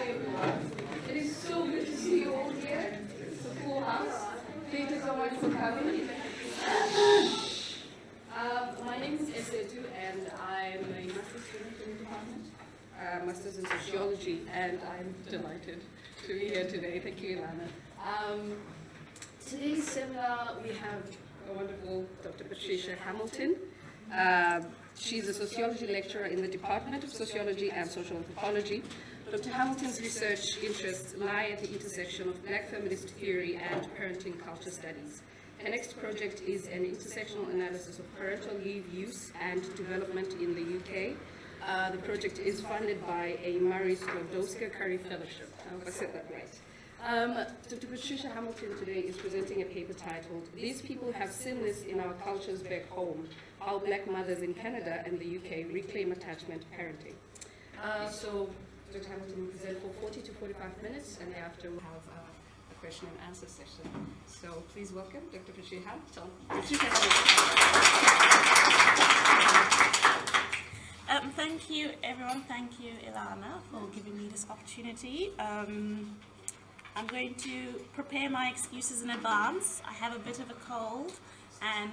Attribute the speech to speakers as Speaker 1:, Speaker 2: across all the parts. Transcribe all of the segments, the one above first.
Speaker 1: everyone. It is so good to see you all here. It's a full house. Thank you so much for coming. My name is Esethu, and I'm a master's student in the department, master's in sociology, and I'm delighted to be here today. Thank you, Ilana. Today's seminar, we have a wonderful Dr. Patricia Hamilton. She's a sociology lecturer in the Department of Sociology and Social Anthropology. Dr. Hamilton's research interests lie at the intersection of Black feminist theory and parenting culture studies. Her next project is an intersectional analysis of parental leave use and development in the UK. The project is funded by a Marie Sklodowska-Curry Fellowship. I hope I said that right. Dr. Patricia Hamilton today is presenting a paper titled "These People Have Seen This in Our Cultures Back Home, How Black Mothers in Canada and the UK Reclaim Attachment Parenting." So Dr. Hamilton will present for 40 to 45 minutes, and thereafter we'll have a question and answer session. So please welcome Dr. Patricia Hamilton.
Speaker 2: Thank you, everyone. Thank you, Ilana, for giving me this opportunity. I'm going to prepare my excuses in advance. I have a bit of a cold, and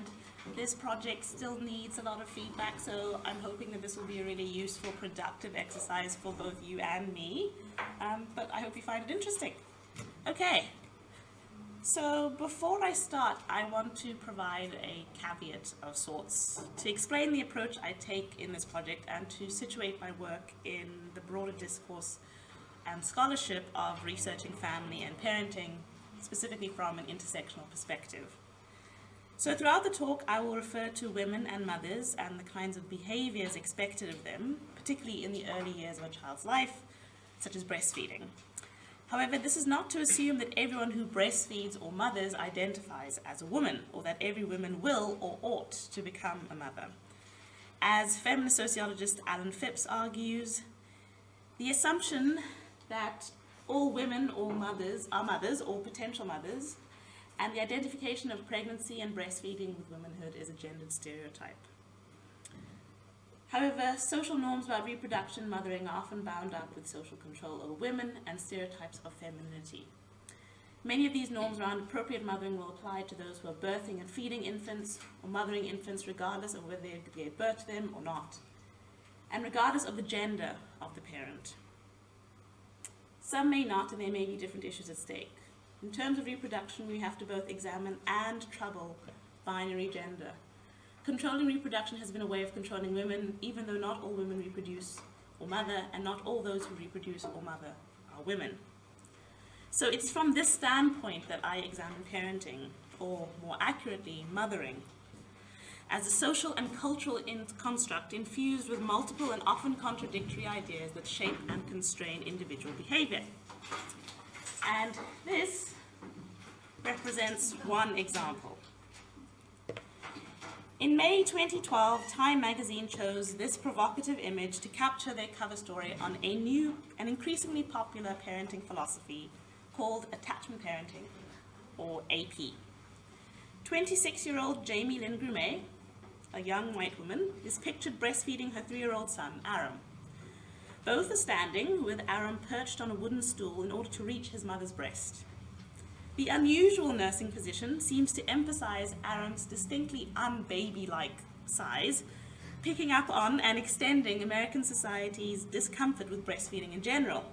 Speaker 2: this project still needs a lot of feedback, so I'm hoping that this will be a really useful, productive exercise for both you and me. But I hope you find it interesting. Okay. So before I start, I want to provide a caveat of sorts to explain the approach I take in this project and to situate my work in the broader discourse and scholarship of researching family and parenting, specifically from an intersectional perspective. So throughout the talk, I will refer to women and mothers and the kinds of behaviors expected of them, particularly in the early years of a child's life, such as breastfeeding. However, this is not to assume that everyone who breastfeeds or mothers identifies as a woman, or that every woman will or ought to become a mother. As feminist sociologist Alan Phipps argues, the assumption that all women or mothers are mothers or potential mothers, and the identification of pregnancy and breastfeeding with womanhood is a gendered stereotype. However, social norms about reproduction and mothering are often bound up with social control over women and stereotypes of femininity. Many of these norms around appropriate mothering will apply to those who are birthing and feeding infants or mothering infants regardless of whether they gave birth to them or not, and regardless of the gender of the parent. Some may not, and there may be different issues at stake. In terms of reproduction, we have to both examine and trouble binary gender. Controlling reproduction has been a way of controlling women, even though not all women reproduce or mother, and not all those who reproduce or mother are women. So it's from this standpoint that I examine parenting, or more accurately, mothering, as a social and cultural construct infused with multiple and often contradictory ideas that shape and constrain individual behavior. And this represents one example. In May 2012, Time magazine chose this provocative image to capture their cover story on a new and increasingly popular parenting philosophy called attachment parenting, or AP. 26-year-old Jamie Lynn Grumet, a young white woman, is pictured breastfeeding her 3-year-old son, Aram. Both are standing, with Aram perched on a wooden stool in order to reach his mother's breast. The unusual nursing position seems to emphasize Aram's distinctly un-baby-like size, picking up on and extending American society's discomfort with breastfeeding in general,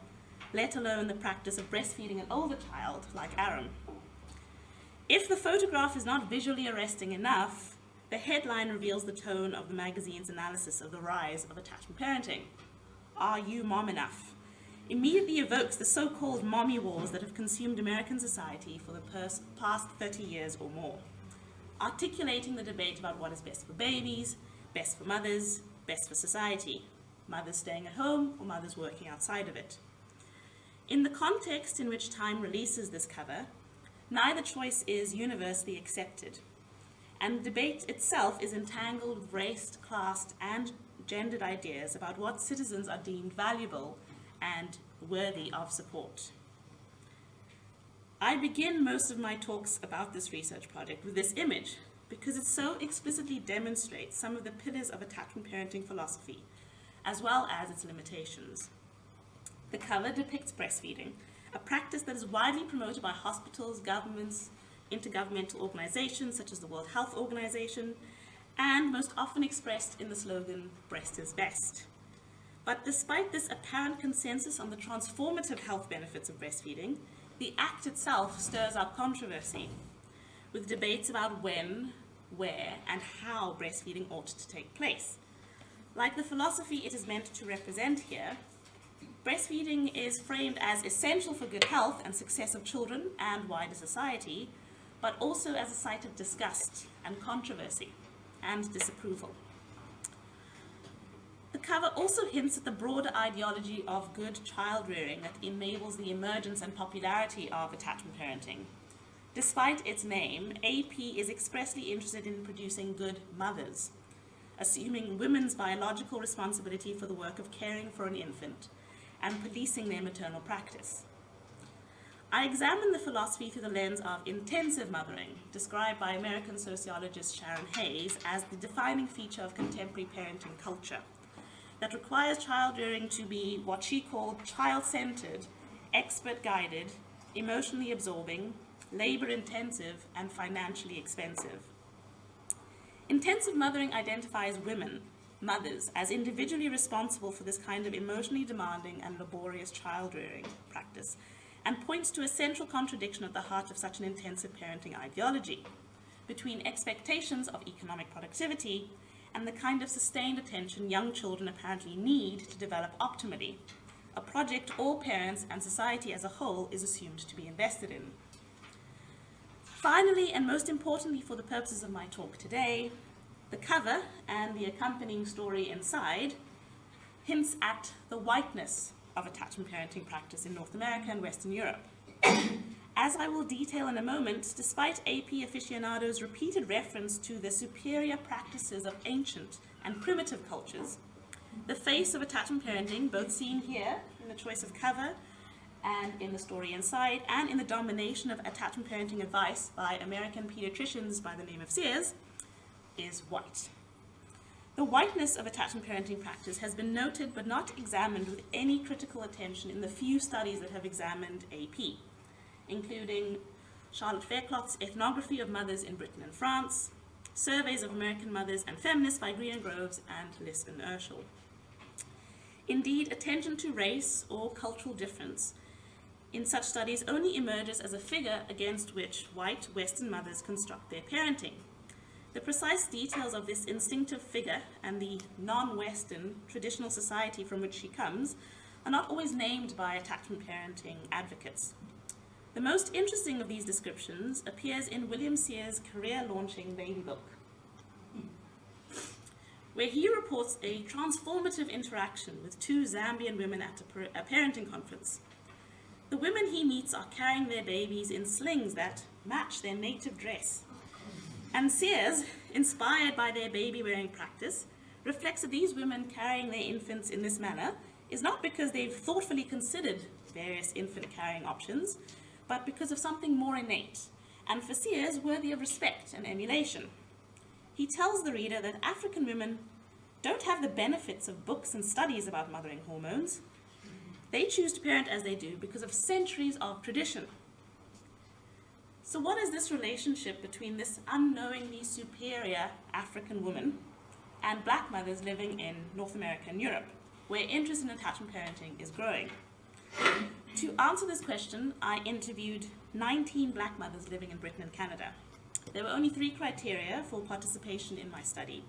Speaker 2: let alone the practice of breastfeeding an older child like Aram. If the photograph is not visually arresting enough, the headline reveals the tone of the magazine's analysis of the rise of attachment parenting. Are you mom enough? Immediately evokes the so-called mommy wars that have consumed American society for the past 30 years or more, articulating the debate about what is best for babies, best for mothers, best for society, mothers staying at home or mothers working outside of it. In the context in which Time releases this cover, neither choice is universally accepted, and the debate itself is entangled with race, class, and gendered ideas about what citizens are deemed valuable and worthy of support. I begin most of my talks about this research project with this image because it so explicitly demonstrates some of the pillars of attachment parenting philosophy, as well as its limitations. The cover depicts breastfeeding, a practice that is widely promoted by hospitals, governments, intergovernmental organizations such as the World Health Organization, and most often expressed in the slogan, "Breast is best." But despite this apparent consensus on the transformative health benefits of breastfeeding, the act itself stirs up controversy, with debates about when, where, and how breastfeeding ought to take place. Like the philosophy it is meant to represent here, breastfeeding is framed as essential for good health and success of children and wider society, but also as a site of disgust and controversy and disapproval. The cover also hints at the broader ideology of good child rearing that enables the emergence and popularity of attachment parenting. Despite its name, AP is expressly interested in producing good mothers, assuming women's biological responsibility for the work of caring for an infant and policing their maternal practice. I examine the philosophy through the lens of intensive mothering, described by American sociologist Sharon Hayes as the defining feature of contemporary parenting culture, that requires child rearing to be what she called child-centered, expert-guided, emotionally absorbing, labor-intensive, and financially expensive. Intensive mothering identifies women, mothers, as individually responsible for this kind of emotionally demanding and laborious child rearing practice, and points to a central contradiction at the heart of such an intensive parenting ideology between expectations of economic productivity and the kind of sustained attention young children apparently need to develop optimally, a project all parents and society as a whole is assumed to be invested in. Finally, and most importantly for the purposes of my talk today, the cover and the accompanying story inside hints at the whiteness of attachment parenting practice in North America and Western Europe. As I will detail in a moment, despite AP aficionados' repeated reference to the superior practices of ancient and primitive cultures, the face of attachment parenting, both seen here in the choice of cover and in the story inside, and in the domination of attachment parenting advice by American pediatricians by the name of Sears, is white. The whiteness of attachment parenting practice has been noted but not examined with any critical attention in the few studies that have examined AP, including Charlotte Faircloth's Ethnography of Mothers in Britain and France, Surveys of American Mothers and Feminists by Green and Groves and Lisp and Urschel. Indeed, attention to race or cultural difference in such studies only emerges as a figure against which white Western mothers construct their parenting. The precise details of this instinctive figure and the non-Western traditional society from which she comes are not always named by attachment parenting advocates. The most interesting of these descriptions appears in William Sears' career-launching baby book, where he reports a transformative interaction with two Zambian women at a parenting conference. The women he meets are carrying their babies in slings that match their native dress. And Sears, inspired by their baby-wearing practice, reflects that these women carrying their infants in this manner is not because they've thoughtfully considered various infant carrying options, but because of something more innate, and for Sears, worthy of respect and emulation. He tells the reader that African women don't have the benefits of books and studies about mothering hormones. They choose to parent as they do because of centuries of tradition. So what is this relationship between this unknowingly superior African woman and black mothers living in North America and Europe, where interest in attachment parenting is growing? To answer this question, I interviewed 19 black mothers living in Britain and Canada. There were only 3 criteria for participation in my study: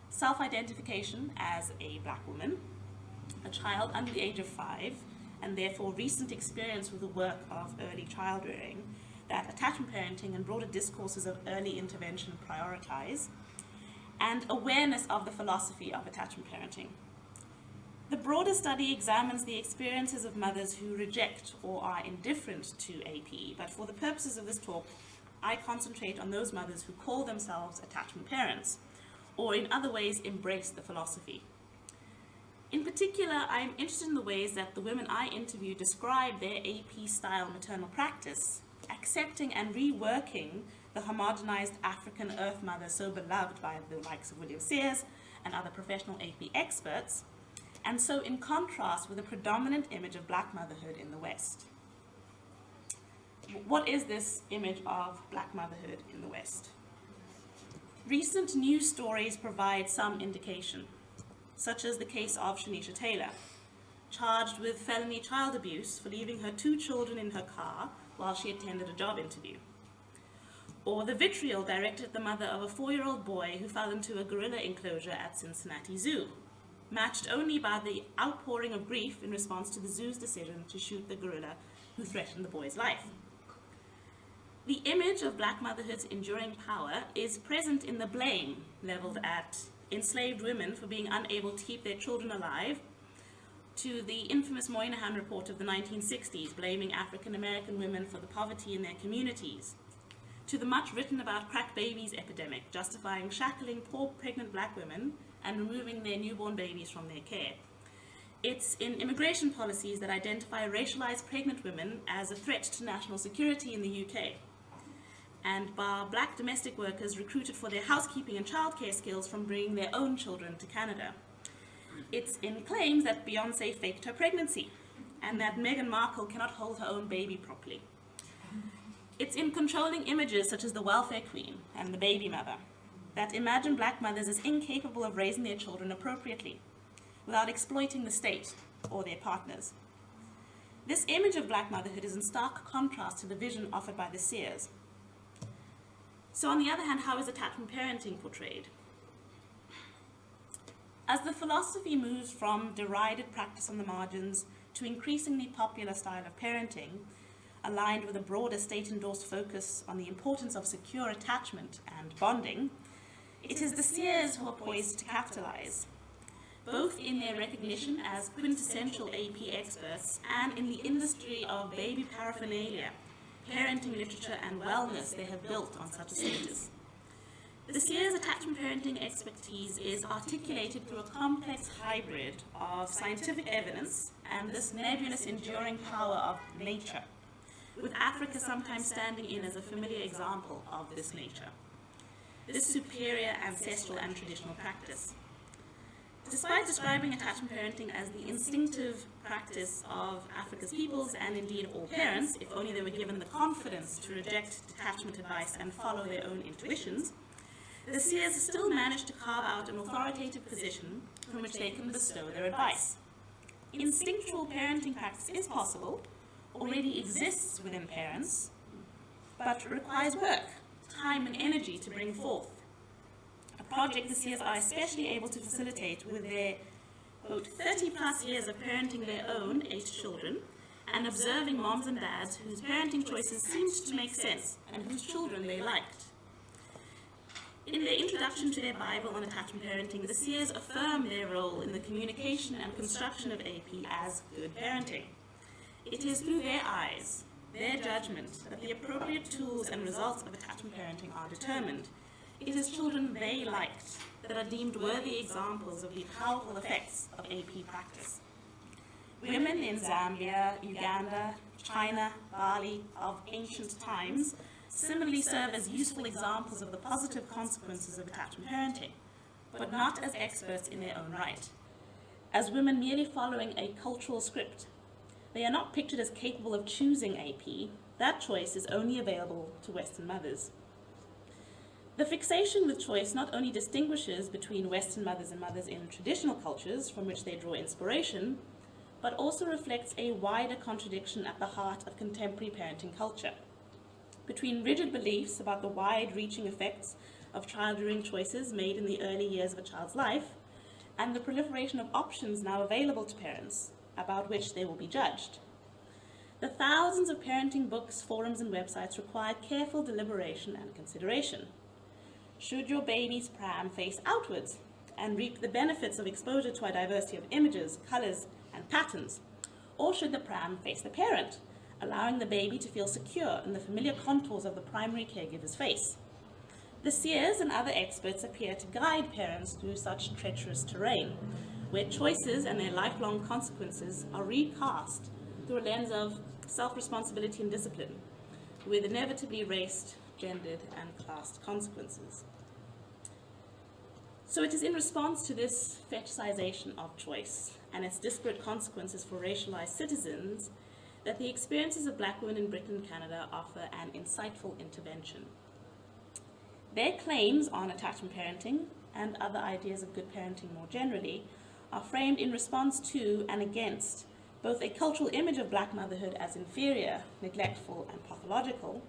Speaker 2: self-identification as a black woman, a child under the age of 5, and therefore recent experience with the work of early child rearing that attachment parenting and broader discourses of early intervention prioritize, and awareness of the philosophy of attachment parenting. The broader study examines the experiences of mothers who reject or are indifferent to AP, but for the purposes of this talk, I concentrate on those mothers who call themselves attachment parents, or in other ways embrace the philosophy. In particular, I'm interested in the ways that the women I interviewed describe their AP-style maternal practice, accepting and reworking the homogenized African earth mother so beloved by the likes of William Sears and other professional AP experts, and so in contrast with the predominant image of black motherhood in the West. What is this image of black motherhood in the West? Recent news stories provide some indication, such as the case of Shanisha Taylor, charged with felony child abuse for leaving her 2 children in her car while she attended a job interview. Or the vitriol directed at the mother of a 4-year-old boy who fell into a gorilla enclosure at Cincinnati Zoo, matched only by the outpouring of grief in response to the zoo's decision to shoot the gorilla who threatened the boy's life. The image of black motherhood's enduring power is present in the blame leveled at enslaved women for being unable to keep their children alive, to the infamous Moynihan report of the 1960s blaming African American women for the poverty in their communities, to the much written about crack babies epidemic, justifying shackling poor pregnant black women and removing their newborn babies from their care. It's in immigration policies that identify racialized pregnant women as a threat to national security in the UK, and bar black domestic workers recruited for their housekeeping and childcare skills from bringing their own children to Canada. It's in claims that Beyoncé faked her pregnancy, and that Meghan Markle cannot hold her own baby properly. It's in controlling images such as the welfare queen and the baby mother that imagine black mothers as incapable of raising their children appropriately, without exploiting the state or their partners. This image of black motherhood is in stark contrast to the vision offered by the Sears. So on the other hand, how is attachment parenting portrayed? As the philosophy moves from derided practice on the margins to increasingly popular style of parenting, aligned with a broader state-endorsed focus on the importance of secure attachment and bonding, it is the Sears who are poised to capitalize, both in their recognition as quintessential AP experts and in the industry of baby paraphernalia, parenting literature and wellness they have built on such a status. The Sears attachment parenting expertise is articulated through a complex hybrid of scientific evidence and this nebulous enduring power of nature, with Africa sometimes standing in as a familiar example of this nature, this superior ancestral and traditional practice. Despite describing attachment parenting as the instinctive practice of Africa's peoples and indeed all parents, if only they were given the confidence to reject detachment advice and follow their own intuitions, the Sears still managed to carve out an authoritative position from which they can bestow their advice. Instinctual parenting practice is possible, already exists within parents, but requires work, time and energy to bring forth. A project the Sears are especially able to facilitate with their, quote, 30 plus years of parenting their own 8 children and observing moms and dads whose parenting choices seemed to make sense and whose children they liked. In their introduction to their Bible on attachment parenting, the Sears affirm their role in the communication and construction of AP as good parenting. It is through their eyes, their judgment, that the appropriate tools and results of attachment parenting are determined. It is children they liked that are deemed worthy examples of the powerful effects of AP practice. Women in Zambia, Uganda, China, Bali of ancient times similarly serve as useful examples of the positive consequences of attachment parenting, but not as experts in their own right. As women merely following a cultural script, they are not pictured as capable of choosing AP. That choice is only available to Western mothers. The fixation with choice not only distinguishes between Western mothers and mothers in traditional cultures from which they draw inspiration, but also reflects a wider contradiction at the heart of contemporary parenting culture, between rigid beliefs about the wide-reaching effects of child-rearing choices made in the early years of a child's life, and the proliferation of options now available to parents, about which they will be judged. The thousands of parenting books, forums, and websites require careful deliberation and consideration. Should your baby's pram face outwards and reap the benefits of exposure to a diversity of images, colors, and patterns? Or should the pram face the parent, allowing the baby to feel secure in the familiar contours of the primary caregiver's face? The Sears and other experts appear to guide parents through such treacherous terrain, where choices and their lifelong consequences are recast through a lens of self-responsibility and discipline, with inevitably raced, gendered, and classed consequences. So it is in response to this fetishization of choice and its disparate consequences for racialized citizens that the experiences of black women in Britain and Canada offer an insightful intervention. Their claims on attachment parenting and other ideas of good parenting more generally are framed in response to and against both a cultural image of black motherhood as inferior, neglectful, and pathological,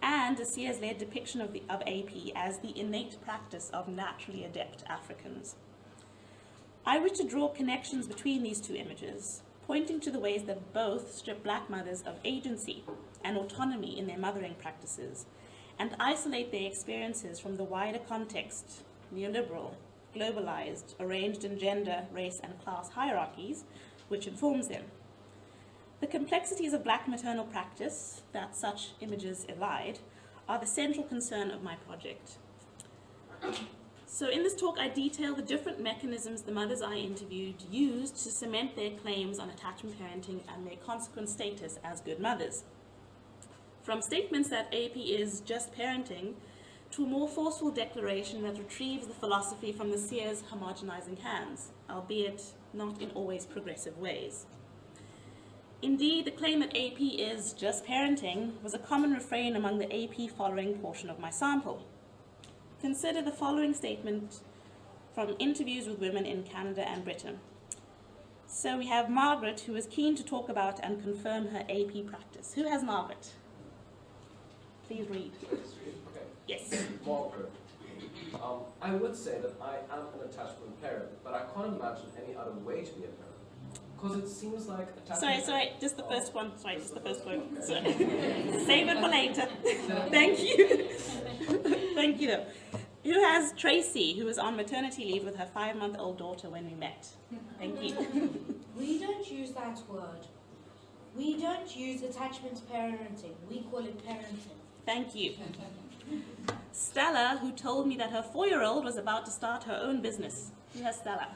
Speaker 2: and a Sears-led depiction of AP as the innate practice of naturally adept Africans. I wish to draw connections between these two images, pointing to the ways that both strip black mothers of agency and autonomy in their mothering practices, and isolate their experiences from the wider context, neoliberal, globalized, arranged in gender, race, and class hierarchies, which informs them. The complexities of black maternal practice that such images elide are the central concern of my project. So in this talk, I detail the different mechanisms the mothers I interviewed used to cement their claims on attachment parenting and their consequent status as good mothers. From statements that AP is just parenting to a more forceful declaration that retrieves the philosophy from the Sears homogenizing hands, albeit not in always progressive ways. Indeed, the claim that AP is just parenting was a common refrain among the AP following portion of my sample. Consider the following statement from interviews with women in Canada and Britain. So we have Margaret, who is keen to talk about and confirm her AP practice. Who has Margaret? Please read.
Speaker 3: Okay.
Speaker 2: Yes.
Speaker 3: Margaret. I would say that I am an attachment parent, but I can't imagine any other way to be a parent. Because it seems like attachment...
Speaker 2: Sorry, just the first one. Sorry, just the first one.
Speaker 3: Okay.
Speaker 2: Sorry. Save it for later. Thank you. Thank you, though. Who has Tracy, who was on maternity leave with her 5-month-old daughter when we met? Thank you.
Speaker 4: We don't use that word. We don't use attachment parenting. We call it parenting.
Speaker 2: Thank you. Stella, who told me that her 4-year-old was about to start her own business. Who has Stella?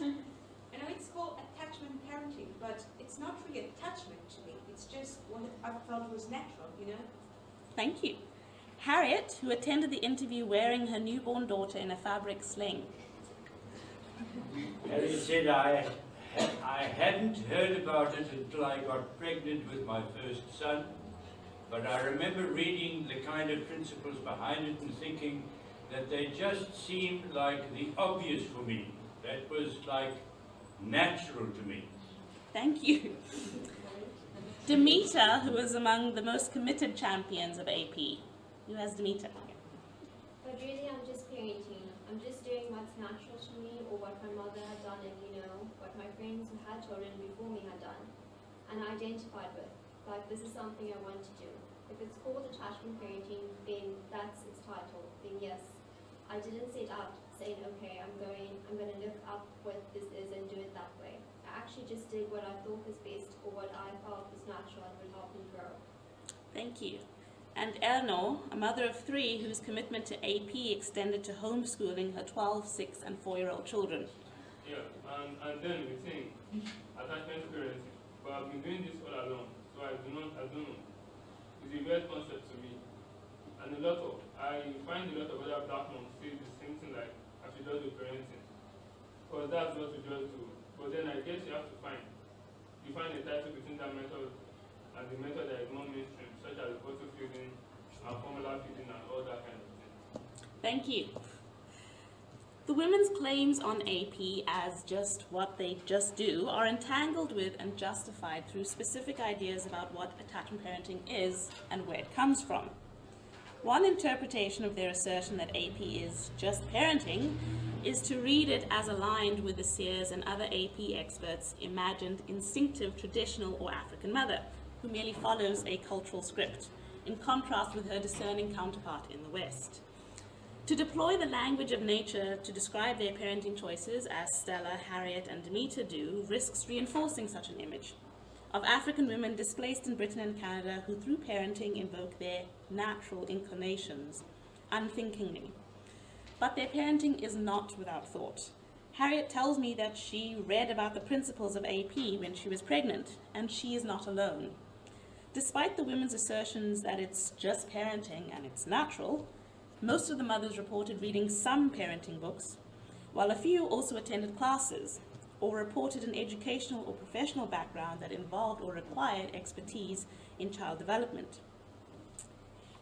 Speaker 5: I know it's called attachment parenting, but it's not really attachment to me. It's just what I felt was natural, you know?
Speaker 2: Thank you. Harriet, who attended the interview wearing her newborn daughter in a fabric sling.
Speaker 6: Harriet said I hadn't heard about it until I got pregnant with my first son, but I remember reading the kind of principles behind it and thinking that they just seemed like the obvious for me. That was like natural to me.
Speaker 2: Thank you. Demeter, who was among the most committed champions of AP. Who has Demeter?
Speaker 7: But really, I'm just parenting. I'm just doing what's natural to me or what my mother had done and, what my friends who had children before me had done and I identified with. Like, this is something I want to do. If it's called attachment parenting, then that's its title. Then yes, I didn't set out saying, okay, I'm going to look up what this is and do it that way. I actually just did what I thought was best or what I felt was natural and would help me grow.
Speaker 2: Thank you. And Eleanor, a mother of 3 whose commitment to AP extended to homeschooling her 12, 6, and 4-year-old children.
Speaker 8: Yeah, and then we think attachment parenting. But I've been doing this all along, so I don't know. It's a weird concept to me. And I find a lot of other black moms say the same thing, like I should just do parenting. Because that's what we just do. But then I guess you have to find a title between that method and the method that is more mainstream, such as bottle feeding and formula feeding and all that kind of thing.
Speaker 2: Thank you. The women's claims on AP as just what they just do are entangled with and justified through specific ideas about what attachment parenting is and where it comes from. One interpretation of their assertion that AP is just parenting is to read it as aligned with the Sears and other AP experts' imagined instinctive traditional or African mother, who merely follows a cultural script, in contrast with her discerning counterpart in the West. To deploy the language of nature to describe their parenting choices, as Stella, Harriet, and Demeter do, risks reinforcing such an image of African women displaced in Britain and Canada who through parenting invoke their natural inclinations, unthinkingly. But their parenting is not without thought. Harriet tells me that she read about the principles of AP when she was pregnant, and she is not alone. Despite the women's assertions that it's just parenting and it's natural, Most of the mothers reported reading some parenting books, while a few also attended classes or reported an educational or professional background that involved or required expertise in child development.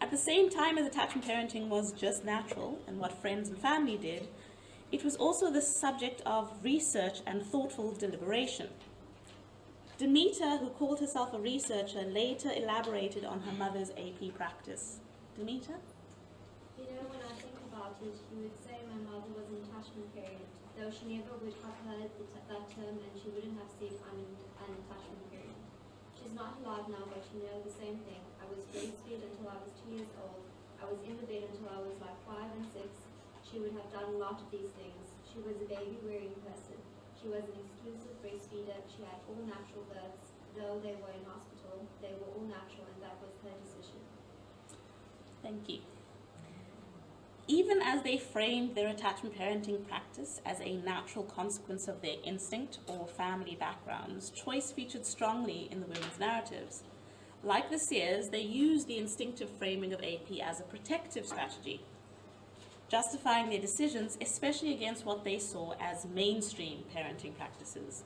Speaker 2: At the same time as attachment parenting was just natural and what friends and family did, it was also the subject of research and thoughtful deliberation. Demeter, who called herself a researcher, later elaborated on her mother's AP practice. Demeter?
Speaker 7: You know, when I think about it, you would say my mother was an attachment parent, though she never would have heard that term and she wouldn't have said I'm an attachment parent. She's not alive now, but she knows the same thing. I was breastfed until I was 2 years old. I was in the bed until I was like 5 and 6. She would have done a lot of these things. She was a baby-wearing person. She was an exclusive breastfeeder. She had all natural births. Though they were in hospital, they were all natural, and that was her decision.
Speaker 2: Thank you. Even as they framed their attachment parenting practice as a natural consequence of their instinct or family backgrounds, choice featured strongly in the women's narratives. Like the Sears, they used the instinctive framing of AP as a protective strategy, justifying their decisions, especially against what they saw as mainstream parenting practices.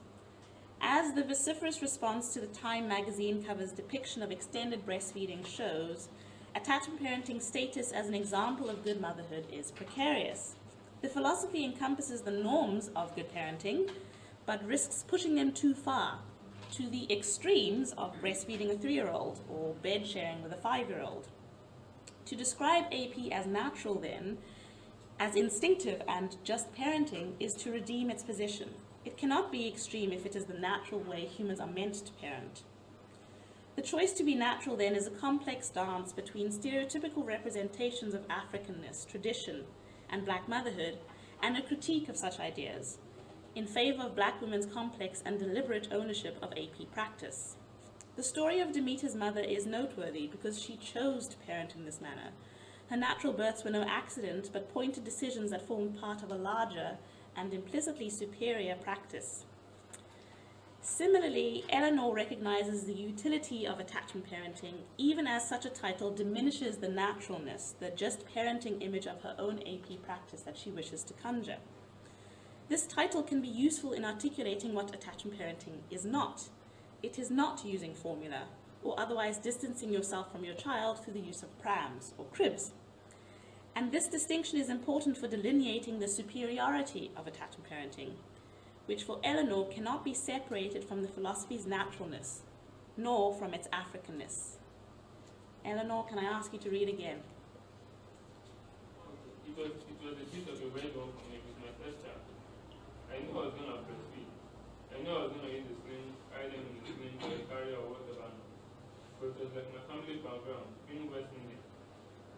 Speaker 2: As the vociferous response to the Time magazine cover's depiction of extended breastfeeding shows, attachment parenting's status as an example of good motherhood is precarious. The philosophy encompasses the norms of good parenting, but risks pushing them too far, to the extremes of breastfeeding a 3-year-old or bed sharing with a 5-year-old. To describe AP as natural, then, as instinctive and just parenting, is to redeem its position. It cannot be extreme if it is the natural way humans are meant to parent. The choice to be natural, then, is a complex dance between stereotypical representations of Africanness, tradition, and black motherhood, and a critique of such ideas, in favor of black women's complex and deliberate ownership of AP practice. The story of Demeter's mother is noteworthy because she chose to parent in this manner. Her natural births were no accident, but pointed decisions that formed part of a larger and implicitly superior practice. Similarly, Eleanor recognizes the utility of attachment parenting, even as such a title diminishes the naturalness, the just parenting image of her own AP practice that she wishes to conjure. This title can be useful in articulating what attachment parenting is not. It is not using formula, or otherwise distancing yourself from your child through the use of prams or cribs. And this distinction is important for delineating the superiority of attachment parenting, which for Eleanor cannot be separated from the philosophy's naturalness, nor from its Africanness. Eleanor, can I ask you to read again?
Speaker 8: It was a bit of a red one for me with my first child. I knew I was going to breastfeed. I knew I was going to use the sling, hide them in the sling, or carry or whatever. But it was like my family background, being West Indian.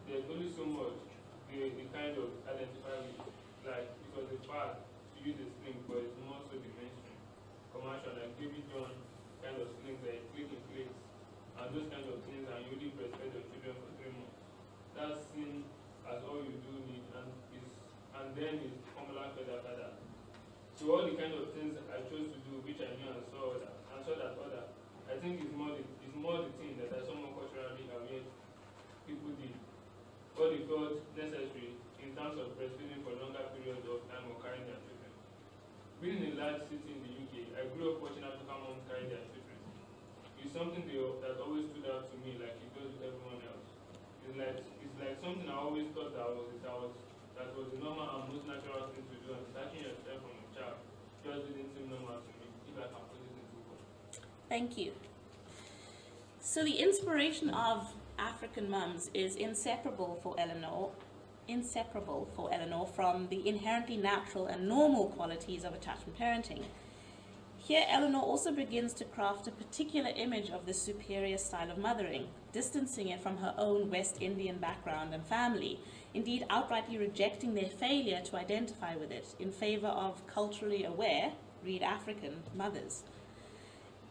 Speaker 8: There's only so much they kind of identify with. Like, it was a fad to use the sling, but it's more so the mainstream commercial, like Baby John kind of slings that you click in place, and those kind of things, and you only breastfeed your children for 3 months. That's seen as all you do need, and then it's formula fed after that. So all the kind of things I chose to do, which I knew and saw that other, I think it's more the thing that I somewhat culturally aware people did. What they felt necessary in terms of breastfeeding for longer periods of time or carrying their children. Being in a large city in the UK, I grew up watching African moms carry their children. It's something that always stood out to me, like it does with everyone else. It's like something I always thought that was the normal and most natural thing to do, and detaching yourself from a child just didn't seem normal to me, if I can put it into words.
Speaker 2: Thank you. So the inspiration of African mums is inseparable for Eleanor from the inherently natural and normal qualities of attachment parenting. Here, Eleanor also begins to craft a particular image of this superior style of mothering, distancing it from her own West Indian background and family, indeed outrightly rejecting their failure to identify with it in favor of culturally aware, read African, mothers.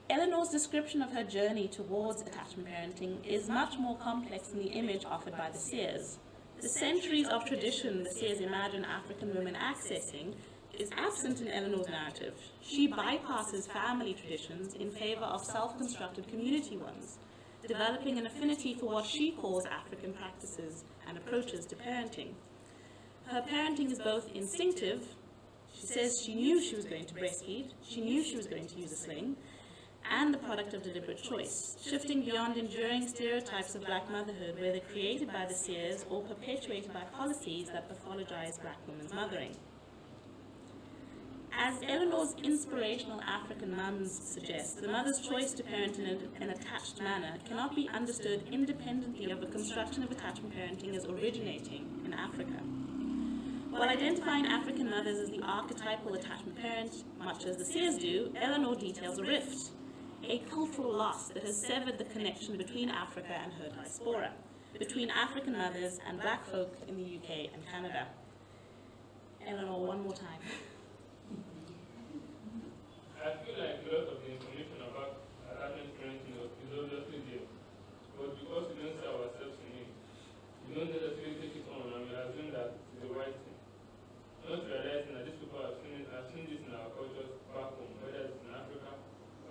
Speaker 2: Eleanor's description of her journey towards attachment parenting is much more complex than the image offered by the Sears. The centuries of tradition the Sears imagine African women accessing is absent in Eleanor's narrative. She bypasses family traditions in favor of self-constructed community ones, developing an affinity for what she calls African practices and approaches to parenting. Her parenting is both instinctive. She says she knew she was going to breastfeed, she knew she was going to use a sling, and the product of deliberate choice, shifting beyond enduring stereotypes of black motherhood, whether created by the Sears or perpetuated by policies that pathologize black women's mothering. As Eleanor's inspirational African mums suggest, the mother's choice to parent in an attached manner cannot be understood independently of a construction of attachment parenting as originating in Africa. While identifying African mothers as the archetypal attachment parent, much as the Sears do, Eleanor details a rift, a cultural loss that has severed the connection between Africa and her diaspora, between African mothers and black folk in the UK and Canada. Eleanor, one more time.
Speaker 8: I feel like a lot of the information about attachment parenting is obviously there, but because we don't see ourselves in it, we don't necessarily take it on and we assume that it's the right thing. Not realizing that these people have seen this in our cultures back home, whether it's in Africa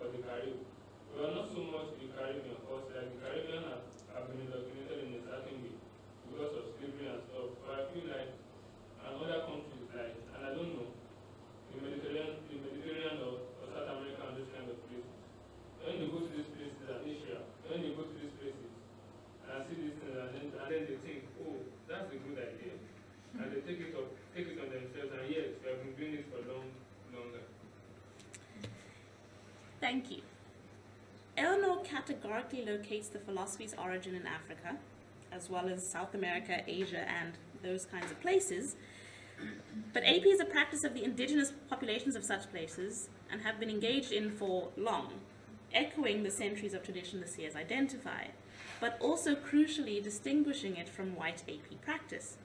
Speaker 8: or the Caribbean. We are not so much in the Caribbean, because like the Caribbean have been indoctrinated in a certain way because of slavery and stuff. So I feel like other countries like, and I don't know, the Mediterranean or South America and those kind of places. When they go to these places and Asia, when they go to these places and see these things and then they think, oh, that's a good idea. And they take it on themselves, and yes, we have been doing it for longer.
Speaker 2: Thank you. Eleanor categorically locates the philosophy's origin in Africa, as well as South America, Asia, and those kinds of places. But AP is a practice of the indigenous populations of such places and have been engaged in for long, echoing the centuries of tradition the Sears identify, but also crucially distinguishing it from white AP practice.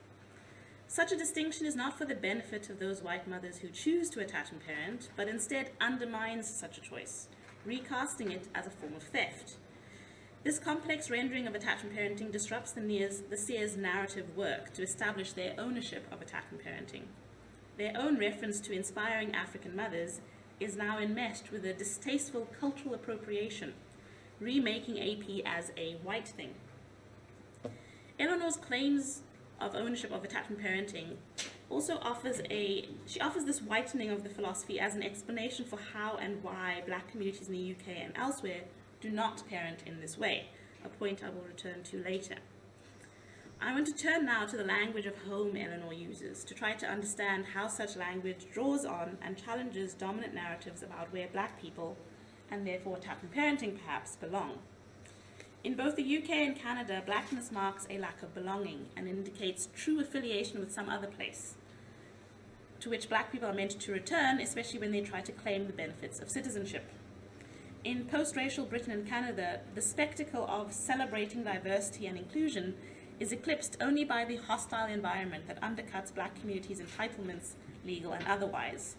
Speaker 2: Such a distinction is not for the benefit of those white mothers who choose to attach and parent, but instead undermines such a choice, recasting it as a form of theft. This complex rendering of attachment parenting disrupts the Sears' narrative work to establish their ownership of attachment parenting. Their own reference to inspiring African mothers is now enmeshed with a distasteful cultural appropriation, remaking AP as a white thing. Eleanor's claims of ownership of attachment parenting also offers this whitening of the philosophy as an explanation for how and why black communities in the UK and elsewhere do not parent in this way, a point I will return to later. I want to turn now to the language of home Eleanor uses to try to understand how such language draws on and challenges dominant narratives about where black people, and therefore attachment parenting perhaps, belong. In both the UK and Canada, blackness marks a lack of belonging and indicates true affiliation with some other place, to which black people are meant to return, especially when they try to claim the benefits of citizenship. In post-racial Britain and Canada, the spectacle of celebrating diversity and inclusion is eclipsed only by the hostile environment that undercuts black communities' entitlements, legal and otherwise.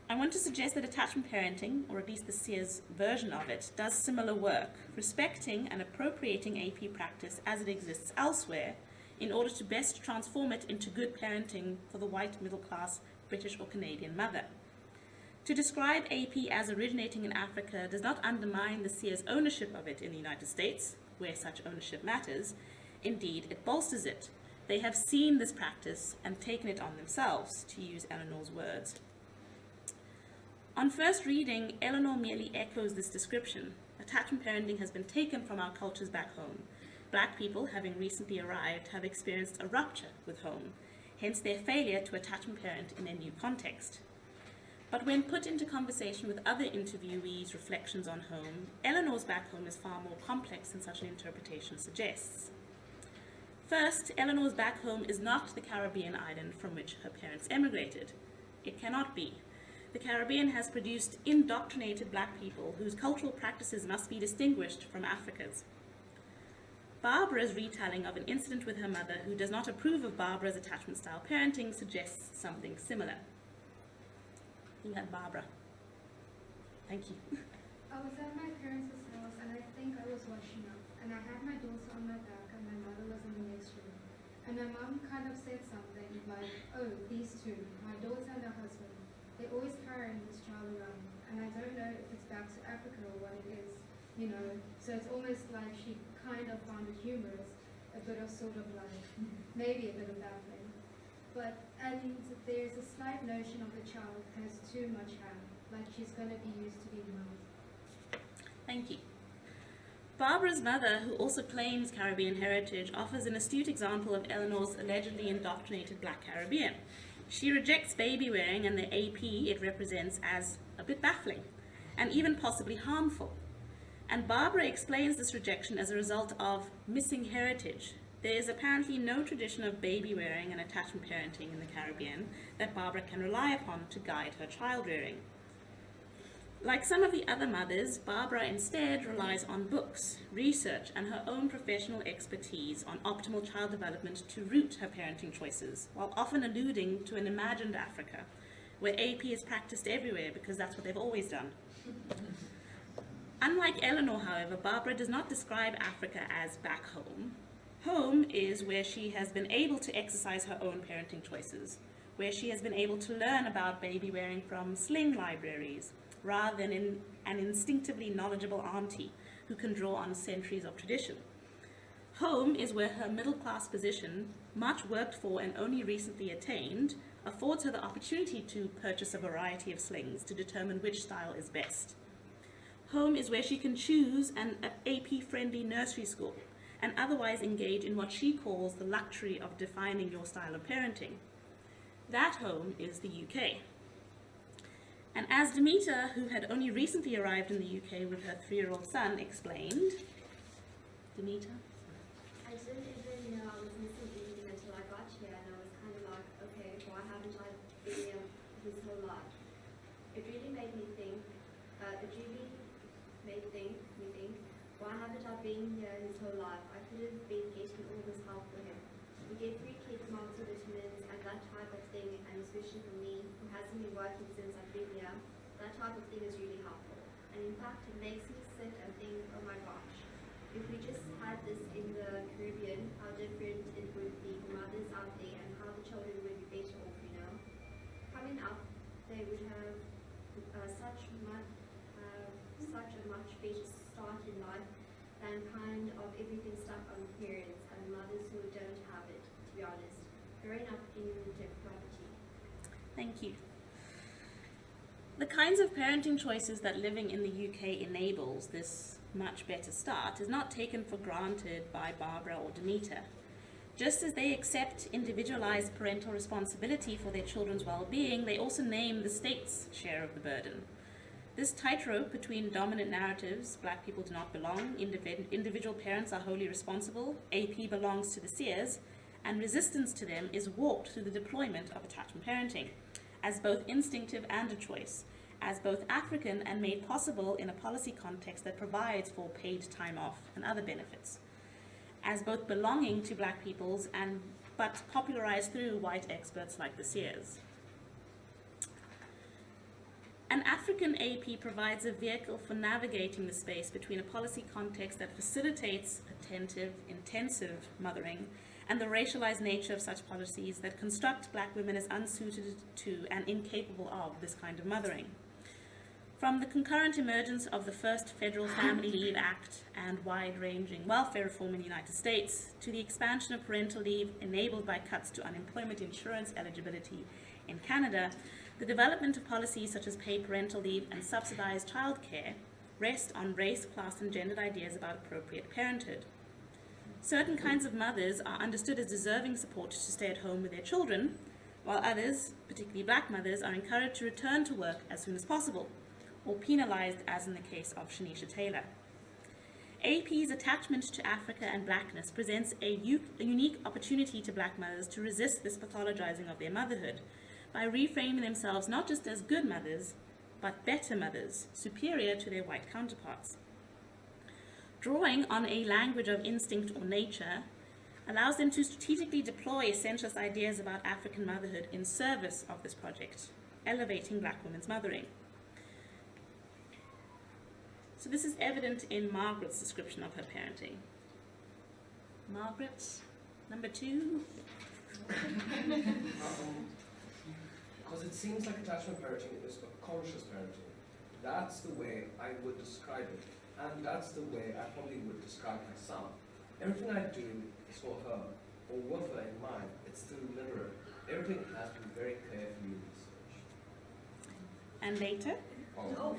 Speaker 2: I want to suggest that attachment parenting, or at least the Sears version of it, does similar work, respecting and appropriating AP practice as it exists elsewhere in order to best transform it into good parenting for the white middle-class British or Canadian mother. To describe AP as originating in Africa does not undermine the Sears' ownership of it in the United States, where such ownership matters. Indeed, it bolsters it. They have seen this practice and taken it on themselves, to use Eleanor's words. On first reading, Eleanor merely echoes this description. Attachment parenting has been taken from our cultures back home. Black people, having recently arrived, have experienced a rupture with home, hence their failure to attachment parent in a new context. But when put into conversation with other interviewees' reflections on home, Eleanor's back home is far more complex than such an interpretation suggests. First, Eleanor's back home is not the Caribbean island from which her parents emigrated. It cannot be. The Caribbean has produced indoctrinated black people whose cultural practices must be distinguished from Africa's. Barbara's retelling of an incident with her mother, who does not approve of Barbara's attachment-style parenting, suggests something similar. You had Barbara. Thank you.
Speaker 9: I was at my parents' house and I think I was washing up, and I had my daughter on my back and my mother was in the next room. And my mom kind of said something like, oh, these two, my daughter and her husband, they're always carrying this child around, and I don't know if it's back to Africa or what it is, you know. So So it's almost like she kind of found it humorous, a bit of sort of like, maybe a bit of baffling. And there's a slight notion of the child has too much hair, like she's going to be used to being mouth.
Speaker 2: Thank you. Barbara's mother, who also claims Caribbean heritage, offers an astute example of Eleanor's allegedly indoctrinated Black Caribbean. She rejects baby wearing and the AP it represents as a bit baffling, and even possibly harmful. And Barbara explains this rejection as a result of missing heritage. There is apparently no tradition of baby wearing and attachment parenting in the Caribbean that Barbara can rely upon to guide her child rearing. Like some of the other mothers, Barbara instead relies on books, research, and her own professional expertise on optimal child development to root her parenting choices, while often alluding to an imagined Africa, where AP is practiced everywhere because that's what they've always done. Unlike Eleanor, however, Barbara does not describe Africa as back home. Home is where she has been able to exercise her own parenting choices, where she has been able to learn about baby wearing from sling libraries, rather than in an instinctively knowledgeable auntie who can draw on centuries of tradition. Home is where her middle-class position, much worked for and only recently attained, affords her the opportunity to purchase a variety of slings to determine which style is best. Home is where she can choose an AP-friendly nursery school and otherwise engage in what she calls the luxury of defining your style of parenting. That home is the UK. And as Demeter, who had only recently arrived in the UK with her 3-year-old son, explained, Demeter?
Speaker 7: I didn't even know I was missing anything until I got here, and I was kind of like, okay, why haven't I been here his whole life? It really made me think, why haven't I been here his whole life? I could have been getting all this help for him. We get 3 kids multivitamins and that type of thing, and especially for me, who hasn't been working since I've been here, that type of thing is really helpful. And in fact, it makes me sit and think, oh my gosh, if we just had this in the Caribbean, how different it would be for mothers out there and how the children would be better off, you know. Coming up, they would have such a much better start in life than kind of everything stuck on parents and mothers who don't have it, to be honest. Growing up in limited property.
Speaker 2: Thank you. The kinds of parenting choices that living in the UK enables this much better start is not taken for granted by Barbara or Demeter. Just as they accept individualized parental responsibility for their children's well-being, they also name the state's share of the burden. This tightrope between dominant narratives, black people do not belong, individual parents are wholly responsible, AP belongs to the Sears, and resistance to them is walked through the deployment of attachment parenting, as both instinctive and a choice, as both African and made possible in a policy context that provides for paid time off and other benefits, as both belonging to black peoples but popularized through white experts like the Sears. An African AP provides a vehicle for navigating the space between a policy context that facilitates attentive, intensive mothering and the racialized nature of such policies that construct black women as unsuited to and incapable of this kind of mothering. From the concurrent emergence of the first Federal Family Leave Act and wide-ranging welfare reform in the United States, to the expansion of parental leave enabled by cuts to unemployment insurance eligibility in Canada, the development of policies such as paid parental leave and subsidized childcare rest on race, class, and gendered ideas about appropriate parenthood. Certain kinds of mothers are understood as deserving support to stay at home with their children, while others, particularly black mothers, are encouraged to return to work as soon as possible, or penalized as in the case of Shanisha Taylor. AP's attachment to Africa and blackness presents a unique opportunity to black mothers to resist this pathologizing of their motherhood, by reframing themselves not just as good mothers, but better mothers, superior to their white counterparts. Drawing on a language of instinct or nature allows them to strategically deploy essentialist ideas about African motherhood in service of this project, elevating black women's mothering. So this is evident in Margaret's description of her parenting. Margaret, number 2.
Speaker 3: Because it seems like attachment parenting is conscious parenting. That's the way I would describe it. And that's the way I probably would describe my son. Everything I do is for her, or with her in mind. It's deliberate. Everything has been very carefully researched.
Speaker 2: And later?
Speaker 3: Oh,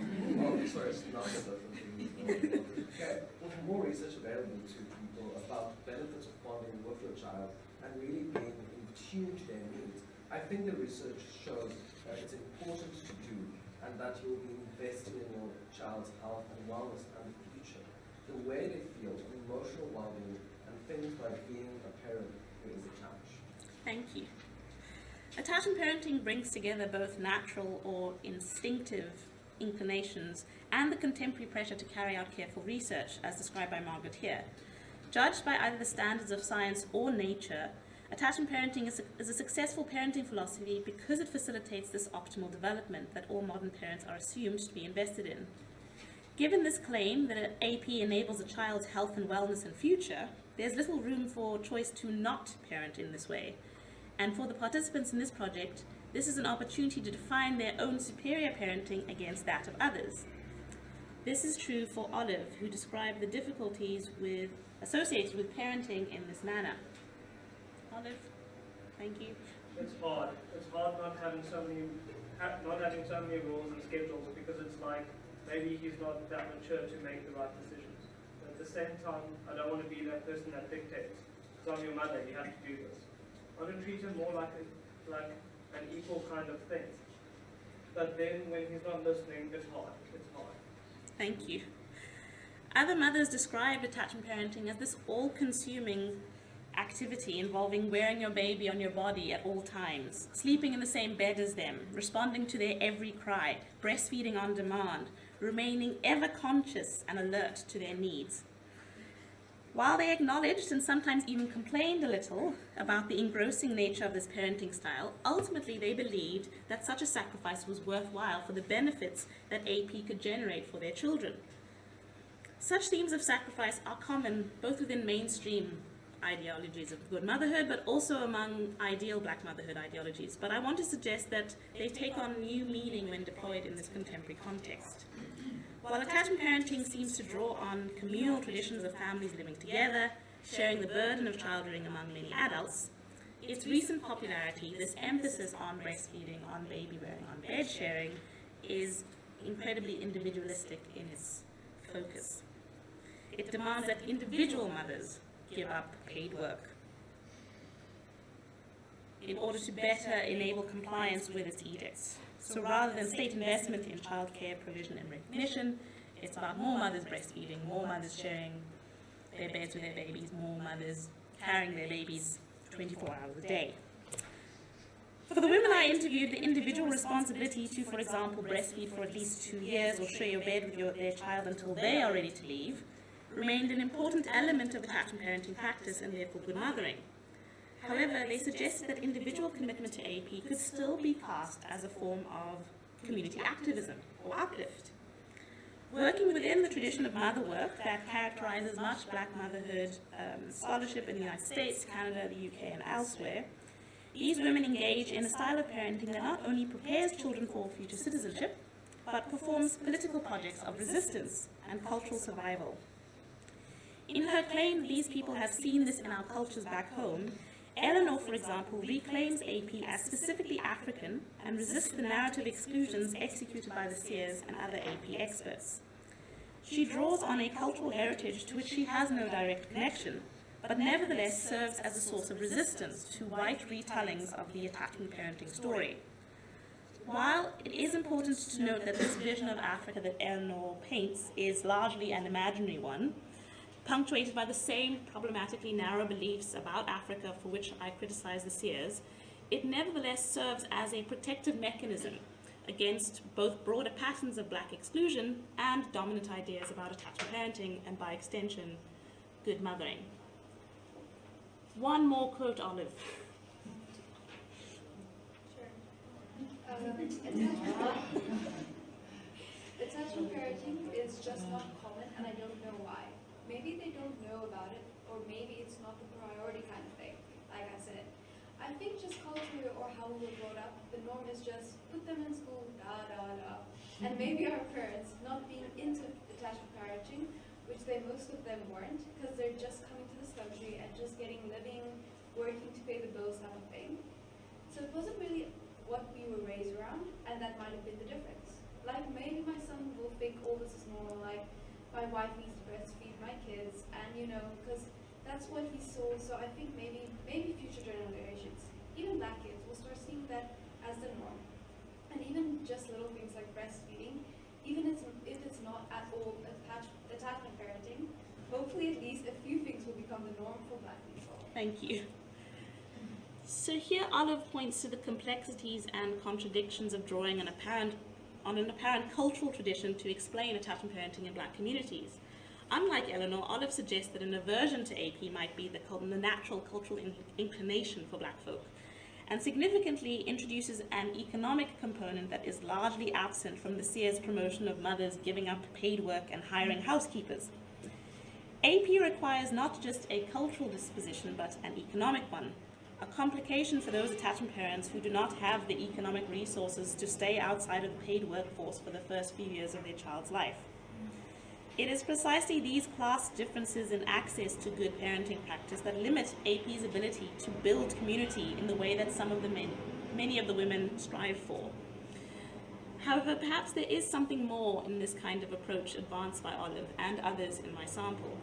Speaker 3: sorry, it's not so different. Okay, with more research available to people about the benefits of bonding with your child and really being in tune to their needs, I think the research shows that it's important to do and that you'll be investing in your child's health and wellness and the future, the way they feel, emotional well-being, and things like being a parent is a challenge.
Speaker 2: Thank you. Attachment parenting brings together both natural or instinctive inclinations and the contemporary pressure to carry out careful research, as described by Margaret here. Judged by either the standards of science or nature, attachment parenting is a successful parenting philosophy because it facilitates this optimal development that all modern parents are assumed to be invested in. Given this claim that an AP enables a child's health and wellness and future, there's little room for choice to not parent in this way. And for the participants in this project, this is an opportunity to define their own superior parenting against that of others. This is true for Olive, who described the difficulties associated with parenting in this manner. Olive, thank you.
Speaker 10: It's hard. It's hard not having so many rules and schedules, because it's like maybe he's not that mature to make the right decisions. But at the same time, I don't want to be that person that dictates. Because I'm your mother, you have to do this. I want to treat him more like an equal kind of thing. But then when he's not listening, it's hard. It's hard.
Speaker 2: Thank you. Other mothers described attachment parenting as this all-consuming activity involving wearing your baby on your body at all times, sleeping in the same bed as them, responding to their every cry, breastfeeding on demand, remaining ever conscious and alert to their needs. While they acknowledged and sometimes even complained a little about the engrossing nature of this parenting style, ultimately they believed that such a sacrifice was worthwhile for the benefits that AP could generate for their children. Such themes of sacrifice are common both within mainstream ideologies of good motherhood, but also among ideal black motherhood ideologies. But I want to suggest that they take on new meaning when deployed in this contemporary context. While attachment parenting seems to draw on communal traditions of families living together, sharing the burden of childrearing among many adults, its recent popularity, this emphasis on breastfeeding, on baby-wearing, on bed-sharing, is incredibly individualistic in its focus. It demands that individual mothers give up paid work in order to better enable compliance with its edicts. So rather than state investment in childcare provision and recognition, it's about more mothers breastfeeding, more mothers sharing their beds with their babies, more mothers carrying their babies 24 hours a day. For the women I interviewed, the individual responsibility to, for example, breastfeed for at least 2 years or share your bed with their child until they are ready to leave remained an important element of attachment parenting practice and therefore good mothering. However, they suggested that individual commitment to AP could still be cast as a form of community activism or uplift. Working within the tradition of mother work that characterizes much black motherhood scholarship in the United States, Canada, the UK, and elsewhere, these women engage in a style of parenting that not only prepares children for future citizenship, but performs political projects of resistance and cultural survival. In her claim, these people have seen this in our cultures back home. Eleanor, for example, reclaims AP as specifically African and resists the narrative exclusions executed by the Sears and other AP experts. She draws on a cultural heritage to which she has no direct connection, but nevertheless serves as a source of resistance to white retellings of the attachment parenting story. While it is important to note that this vision of Africa that Eleanor paints is largely an imaginary one, punctuated by the same problematically narrow beliefs about Africa for which I criticize the Sears, it nevertheless serves as a protective mechanism against both broader patterns of black exclusion and dominant ideas about attachment parenting and, by extension, good mothering. One more quote, Olive.
Speaker 11: Attachment parenting is just not common, and I don't know why. Maybe they don't know about it, or maybe it's not the priority kind of thing, like I said. I think just culture or how we were brought up, the norm is just put them in school, And maybe our parents, not being into attachment parenting, living, working to pay the bills type of thing. So it wasn't really what we were raised around, and that might have been the difference. Like maybe my son will think all this is normal, like my wife needs to breastfeed my kids, and because that's what he saw. So I think maybe future generations, even black kids, will start seeing that as the norm. And even just little things like breastfeeding, even if it's not at all attachment parenting, hopefully at least a few things will become the norm for black people.
Speaker 2: Thank you. So here Olive points to the complexities and contradictions of drawing on an apparent cultural tradition to explain attachment parenting in black communities. Unlike Eleanor, Olive suggests that an aversion to AP might be the natural cultural inclination for black folk, and significantly introduces an economic component that is largely absent from the Sears promotion of mothers giving up paid work and hiring housekeepers. AP requires not just a cultural disposition, but an economic one, a complication for those attachment parents who do not have the economic resources to stay outside of the paid workforce for the first few years of their child's life. It is precisely these class differences in access to good parenting practice that limit AP's ability to build community in the way that many of the women strive for. However, perhaps there is something more in this kind of approach advanced by Olive and others in my sample.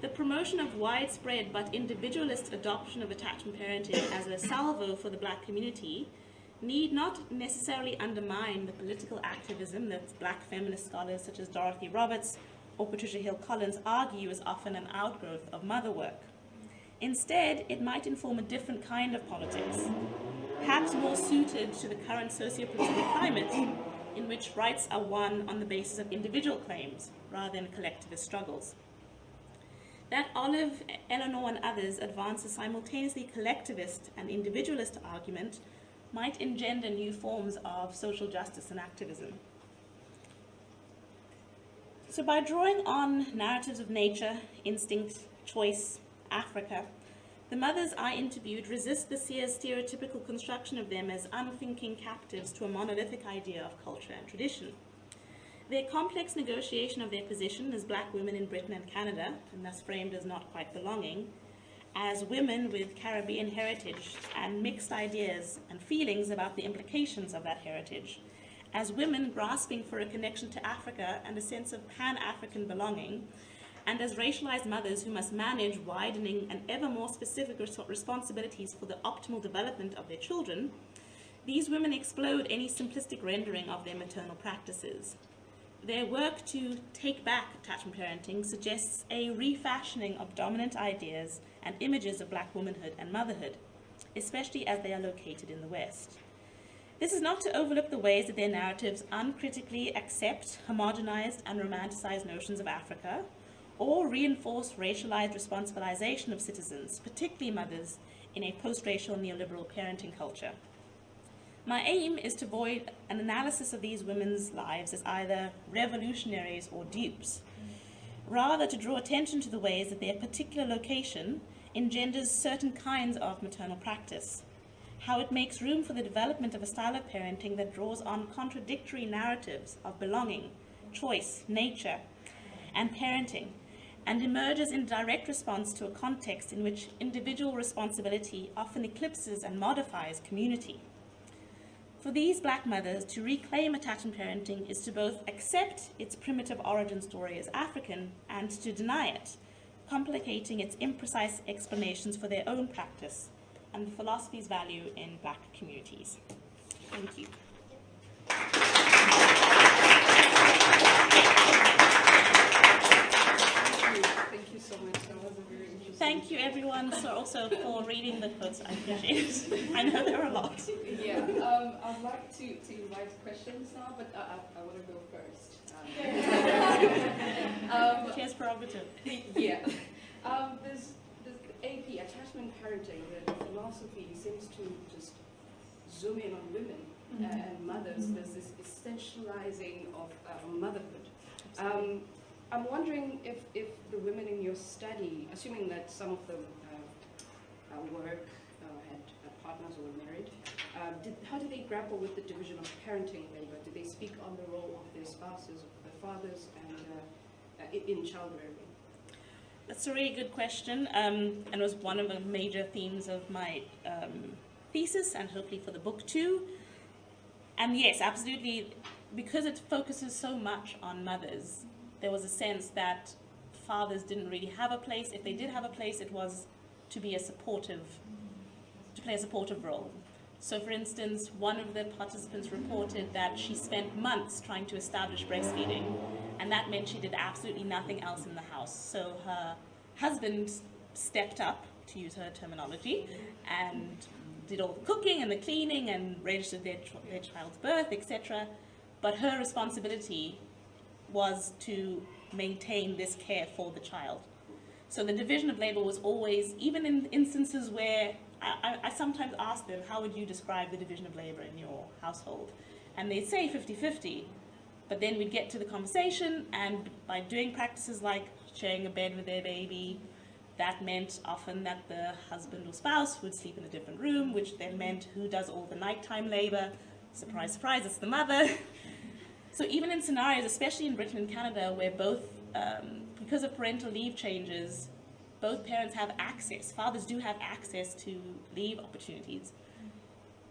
Speaker 2: The promotion of widespread but individualist adoption of attachment parenting as a salvo for the black community need not necessarily undermine the political activism that black feminist scholars such as Dorothy Roberts or Patricia Hill-Collins argue is often an outgrowth of mother work. Instead, it might inform a different kind of politics, perhaps more suited to the current socio-political climate in which rights are won on the basis of individual claims rather than collectivist struggles. That Olive, Eleanor, and others advance a simultaneously collectivist and individualist argument might engender new forms of social justice and activism. So by drawing on narratives of nature, instinct, choice, Africa, the mothers I interviewed resist the Sears stereotypical construction of them as unthinking captives to a monolithic idea of culture and tradition. Their complex negotiation of their position as black women in Britain and Canada, and thus framed as not quite belonging, as women with Caribbean heritage and mixed ideas and feelings about the implications of that heritage, as women grasping for a connection to Africa and a sense of pan-African belonging, and as racialized mothers who must manage widening and ever more specific responsibilities for the optimal development of their children, these women explode any simplistic rendering of their maternal practices. Their work to take back attachment parenting suggests a refashioning of dominant ideas and images of black womanhood and motherhood, especially as they are located in the West. This is not to overlook the ways that their narratives uncritically accept homogenized and romanticized notions of Africa, or reinforce racialized responsibilization of citizens, particularly mothers, in a post-racial neoliberal parenting culture. My aim is to avoid an analysis of these women's lives as either revolutionaries or dupes, rather to draw attention to the ways that their particular location engenders certain kinds of maternal practice, how it makes room for the development of a style of parenting that draws on contradictory narratives of belonging, choice, nature, and parenting, and emerges in direct response to a context in which individual responsibility often eclipses and modifies community. For these black mothers, to reclaim attachment parenting is to both accept its primitive origin story as African and to deny it, complicating its imprecise explanations for their own practice and the philosophy's value in black communities. Thank you.
Speaker 1: Thank you so much. That was a very interesting.
Speaker 2: Thank you, everyone, also for reading the quotes. I appreciate it. I know there are a lot.
Speaker 1: Yeah, I'd like to invite questions now, but I want to go first.
Speaker 2: Chair's prerogative.
Speaker 1: Yeah. This AP, attachment parenting, the philosophy seems to just zoom in on women and mothers. There's this essentializing of motherhood. I'm wondering if the women in your study, assuming that some of them work, had partners or were married, how do they grapple with the division of parenting labor? Do they speak on the role of their spouses, their fathers, and in child rearing?
Speaker 2: That's a really good question, and was one of the major themes of my thesis, and hopefully for the book too. And yes, absolutely, because it focuses so much on mothers, there was a sense that fathers didn't really have a place. If they did have a place, it was to be to play a supportive role. So for instance, one of the participants reported that she spent months trying to establish breastfeeding, and that meant she did absolutely nothing else in the house. So her husband stepped up, to use her terminology, and did all the cooking and the cleaning and registered their child's birth, etc. But her responsibility was to maintain this care for the child. So the division of labor was always, even in instances where I sometimes ask them, how would you describe the division of labor in your household? And they'd say 50-50, but then we'd get to the conversation, and by doing practices like sharing a bed with their baby, that meant often that the husband or spouse would sleep in a different room, which then meant who does all the nighttime labor? Surprise, surprise, it's the mother. So even in scenarios, especially in Britain and Canada, where both, because of parental leave changes, both parents have access, fathers do have access to leave opportunities,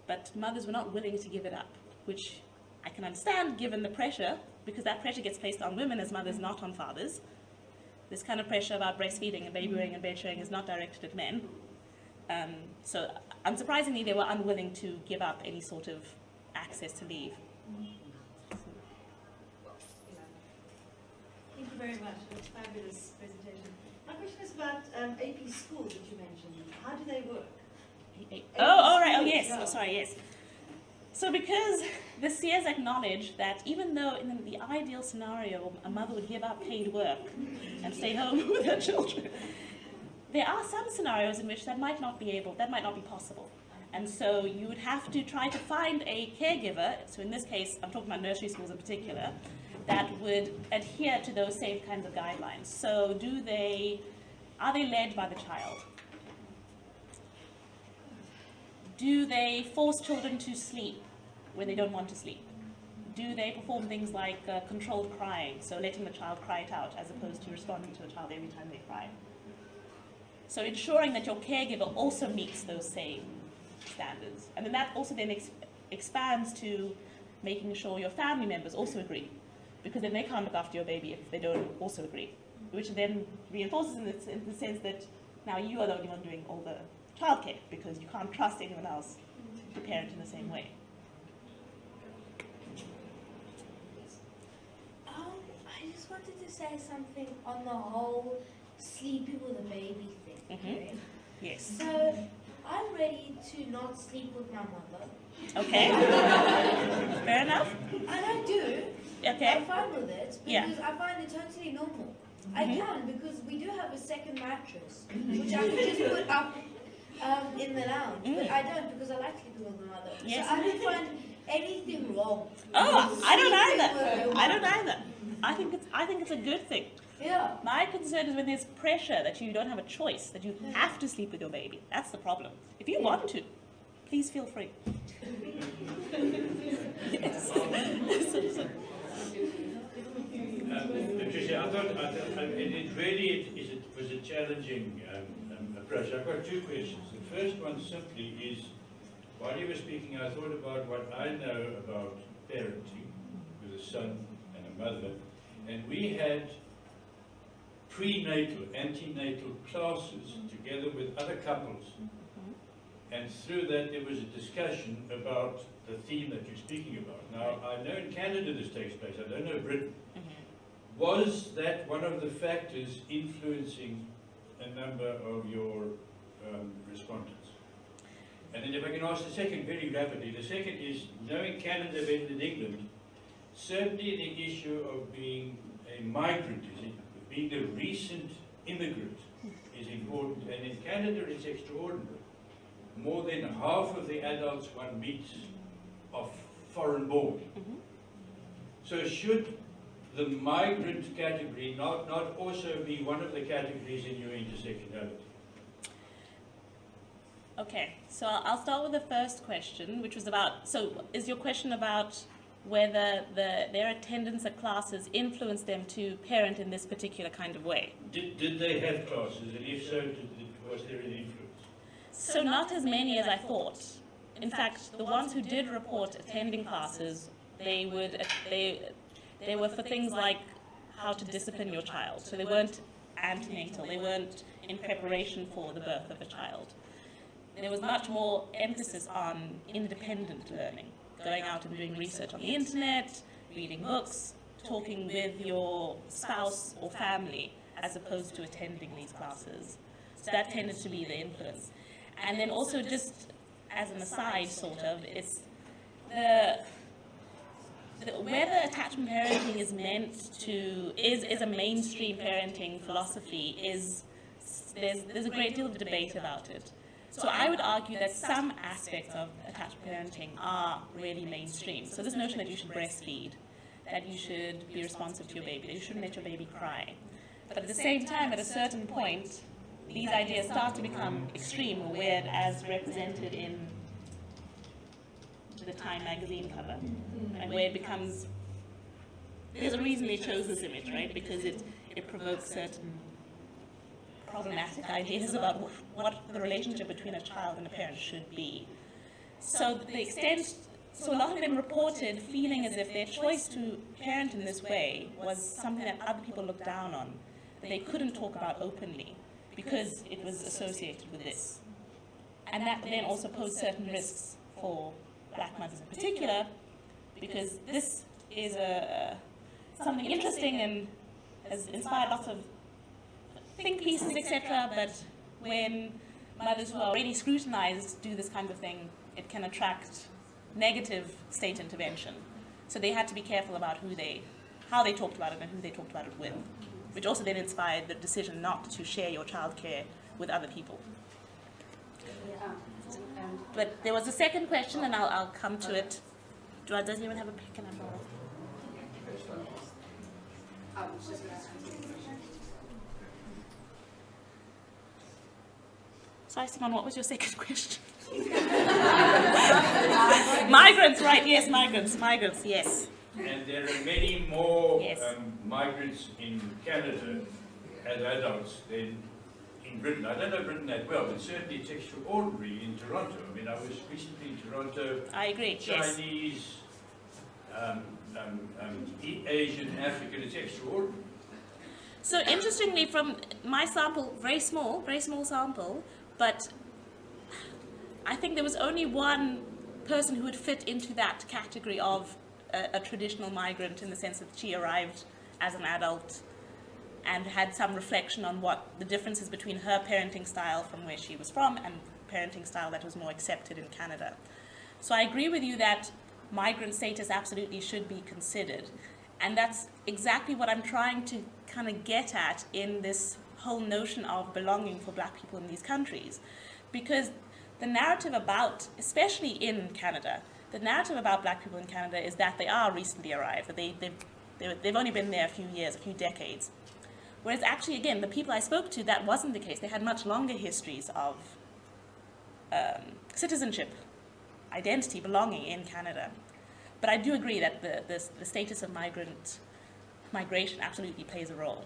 Speaker 2: but mothers were not willing to give it up, which I can understand given the pressure, because that pressure gets placed on women as mothers, not on fathers. This kind of pressure about breastfeeding and babywearing and bedsharing is not directed at men. So unsurprisingly, they were unwilling to give up any sort of access to leave.
Speaker 12: Thank you very much. It was a fabulous presentation. My question is about AP schools that you mentioned. How do they work?
Speaker 2: All right. Oh, yes. Oh, sorry, yes. So because the Sears acknowledged that even though in the ideal scenario a mother would give up paid work and stay home with her children, there are some scenarios in which that might not be possible. And so you would have to try to find a caregiver, so in this case, I'm talking about nursery schools in particular, that would adhere to those same kinds of guidelines. So are they led by the child? Do they force children to sleep when they don't want to sleep? Do they perform things like controlled crying, so letting the child cry it out as opposed to responding to the child every time they cry? So ensuring that your caregiver also meets those same standards. And then that also then expands to making sure your family members also agree, because then they can't look after your baby if they don't also agree, which then reinforces in the sense that now you are the only one doing all the childcare, because you can't trust anyone else to parent in the same way.
Speaker 4: I just wanted to say something on the whole sleeping with a baby thing. Okay?
Speaker 2: Yes.
Speaker 4: So I'm ready to not sleep with my mother.
Speaker 2: Okay. Fair enough.
Speaker 4: And I do.
Speaker 2: Okay.
Speaker 4: I'm fine with it because I find it totally normal. I can, because we do have a second mattress, which I can just put up in the lounge, but I don't, because I like sleeping with my mother.
Speaker 2: Yes.
Speaker 4: So I don't find anything wrong.
Speaker 2: Oh, I don't either. I don't either. I think it's a good thing.
Speaker 4: Yeah.
Speaker 2: My concern is when there's pressure that you don't have a choice, that you have to sleep with your baby. That's the problem. If you want to, please feel free. Yes.
Speaker 6: Patricia, I thought it really was a challenging approach. I've got two questions. The first one simply is, while you were speaking, I thought about what I know about parenting with a son and a mother, and we had prenatal, antenatal classes together with other couples, and through that there was a discussion about the theme that you're speaking about. Now, I know in Canada this takes place, I don't know Britain. Was that one of the factors influencing a number of your respondents? And then if I can ask the second very rapidly, the second is, knowing Canada better than England, certainly the issue of being a migrant, being a recent immigrant is important, and in Canada it's extraordinary. More than half of the adults one meets are foreign born. So should the migrant category not also be one of the categories in your intersectionality?
Speaker 2: Okay, so I'll start with the first question, which was about, so is your question about whether their attendance at classes influenced them to parent in this particular kind of way.
Speaker 6: Did they have classes, and if so, was there an influence?
Speaker 2: So not as many as I thought. In fact, the ones who did report attending classes, they were for things like how to discipline your child. So they weren't antenatal, they weren't in preparation for the birth of a child. There was much more emphasis on independent learning, going out and doing research on the internet, reading books, talking with your spouse or family, as opposed to attending these classes. So that tended to be the influence. And then also, just as an aside, sort of, it's whether attachment parenting is meant to, is a mainstream parenting philosophy, there's a great deal of debate about it. So I would argue that some aspects of attachment parenting are really mainstream. So this notion that you should breastfeed, that you should be responsive to your baby, that you shouldn't let your baby cry. But at the same time, at a certain point, these ideas start to become extreme or weird, as represented in the Time magazine cover, and where it becomes, there's a reason they chose this image, right? Because it provokes certain problematic ideas about what the relationship between a child and a parent should be. So a lot of them reported feeling as if their choice to parent in this way was something that other people looked down on, that they couldn't talk about openly because it was associated with this. And that then also posed certain risks for black mothers in particular, because this is something interesting and has inspired lots of think pieces, etc. But when mothers who are already scrutinized do this kind of thing, it can attract negative state intervention. So they had to be careful about how they talked about it and who they talked about it with, which also then inspired the decision not to share your childcare with other people. But there was a second question, and I'll come to it. Does anyone have a pick and a roll? Sorry, Simon, what was your second question? Migrants, right, yes, migrants, yes.
Speaker 6: And there are many more migrants in Canada as adults than in Britain. I don't know Britain that well, but certainly it's extraordinary in Toronto. I mean, I was recently in Toronto.
Speaker 2: I agree,
Speaker 6: Chinese, Asian, African, it's extraordinary.
Speaker 2: So interestingly, from my sample, very small sample, but I think there was only one person who would fit into that category of a traditional migrant, in the sense that she arrived as an adult and had some reflection on what the differences between her parenting style from where she was from and parenting style that was more accepted in Canada. So I agree with you that migrant status absolutely should be considered. And that's exactly what I'm trying to kind of get at in this whole notion of belonging for black people in these countries. Because the narrative about, especially in Canada, the narrative about black people in Canada is that they are recently arrived, that they've only been there a few years, a few decades. Whereas actually, again, the people I spoke to, that wasn't the case. They had much longer histories of citizenship, identity, belonging in Canada. But I do agree that the status of migration absolutely plays a role.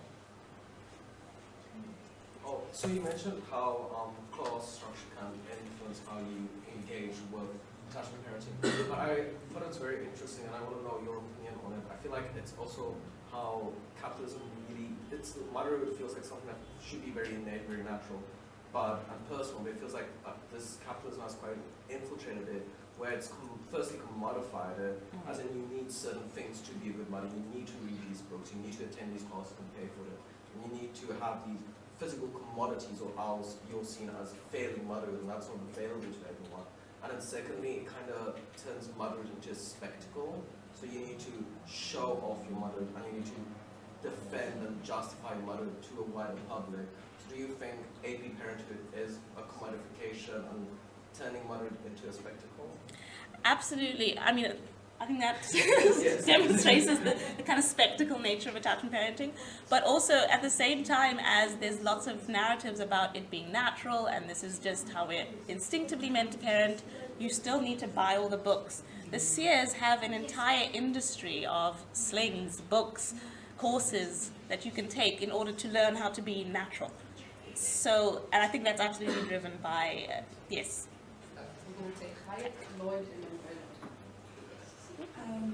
Speaker 3: Oh, so you mentioned how class structure can influence how you engage with attachment parenting. But I thought it was very interesting, and I want to know your opinion on it. I feel like it's also how capitalism really, motherhood feels like something that should be very innate, very natural, but and personal. It feels like this capitalism has quite infiltrated it, where it's firstly commodified it, as in you need certain things to be a good mother. You need to read these books, you need to attend these classes and pay for it. And you need to have these physical commodities, or else you're seen as failing motherhood, and that's not available to everyone. And then secondly, it kind of turns motherhood into a spectacle. So you need to show off your motherhood, and you need to defend and justify motherhood to a wider public. So do you think AP parenthood is a commodification and turning motherhood into a spectacle?
Speaker 2: Absolutely. I mean, I think that demonstrates the kind of spectacle nature of attachment parenting, but also at the same time as there's lots of narratives about it being natural and this is just how we're instinctively meant to parent, you still need to buy all the books. the Sears have an entire industry of slings, books, courses that you can take in order to learn how to be natural. So, and I think that's absolutely driven by, yes.
Speaker 1: We're going to take Hayek, Lloyd, and then Bernard.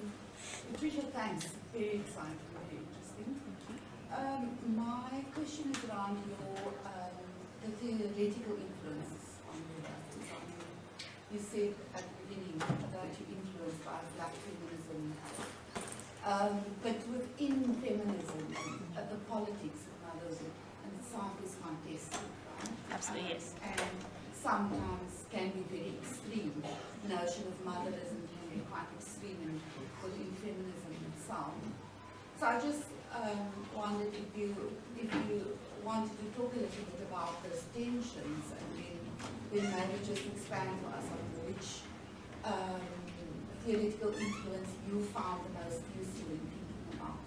Speaker 13: Patricia, thanks. Very exciting, very interesting. My question is around your the theoretical influence on your life. You said at the beginning that you're influenced by black feminism. But within feminism, the politics of motherhood and the Southeast contested, right?
Speaker 2: Absolutely, yes.
Speaker 13: And sometimes can be very extreme. The notion of motherism can be quite extreme within feminism itself. So I just wondered if you wanted to talk a little bit about those tensions, and then maybe just expand for us on which theoretical influence you found the most useful in thinking about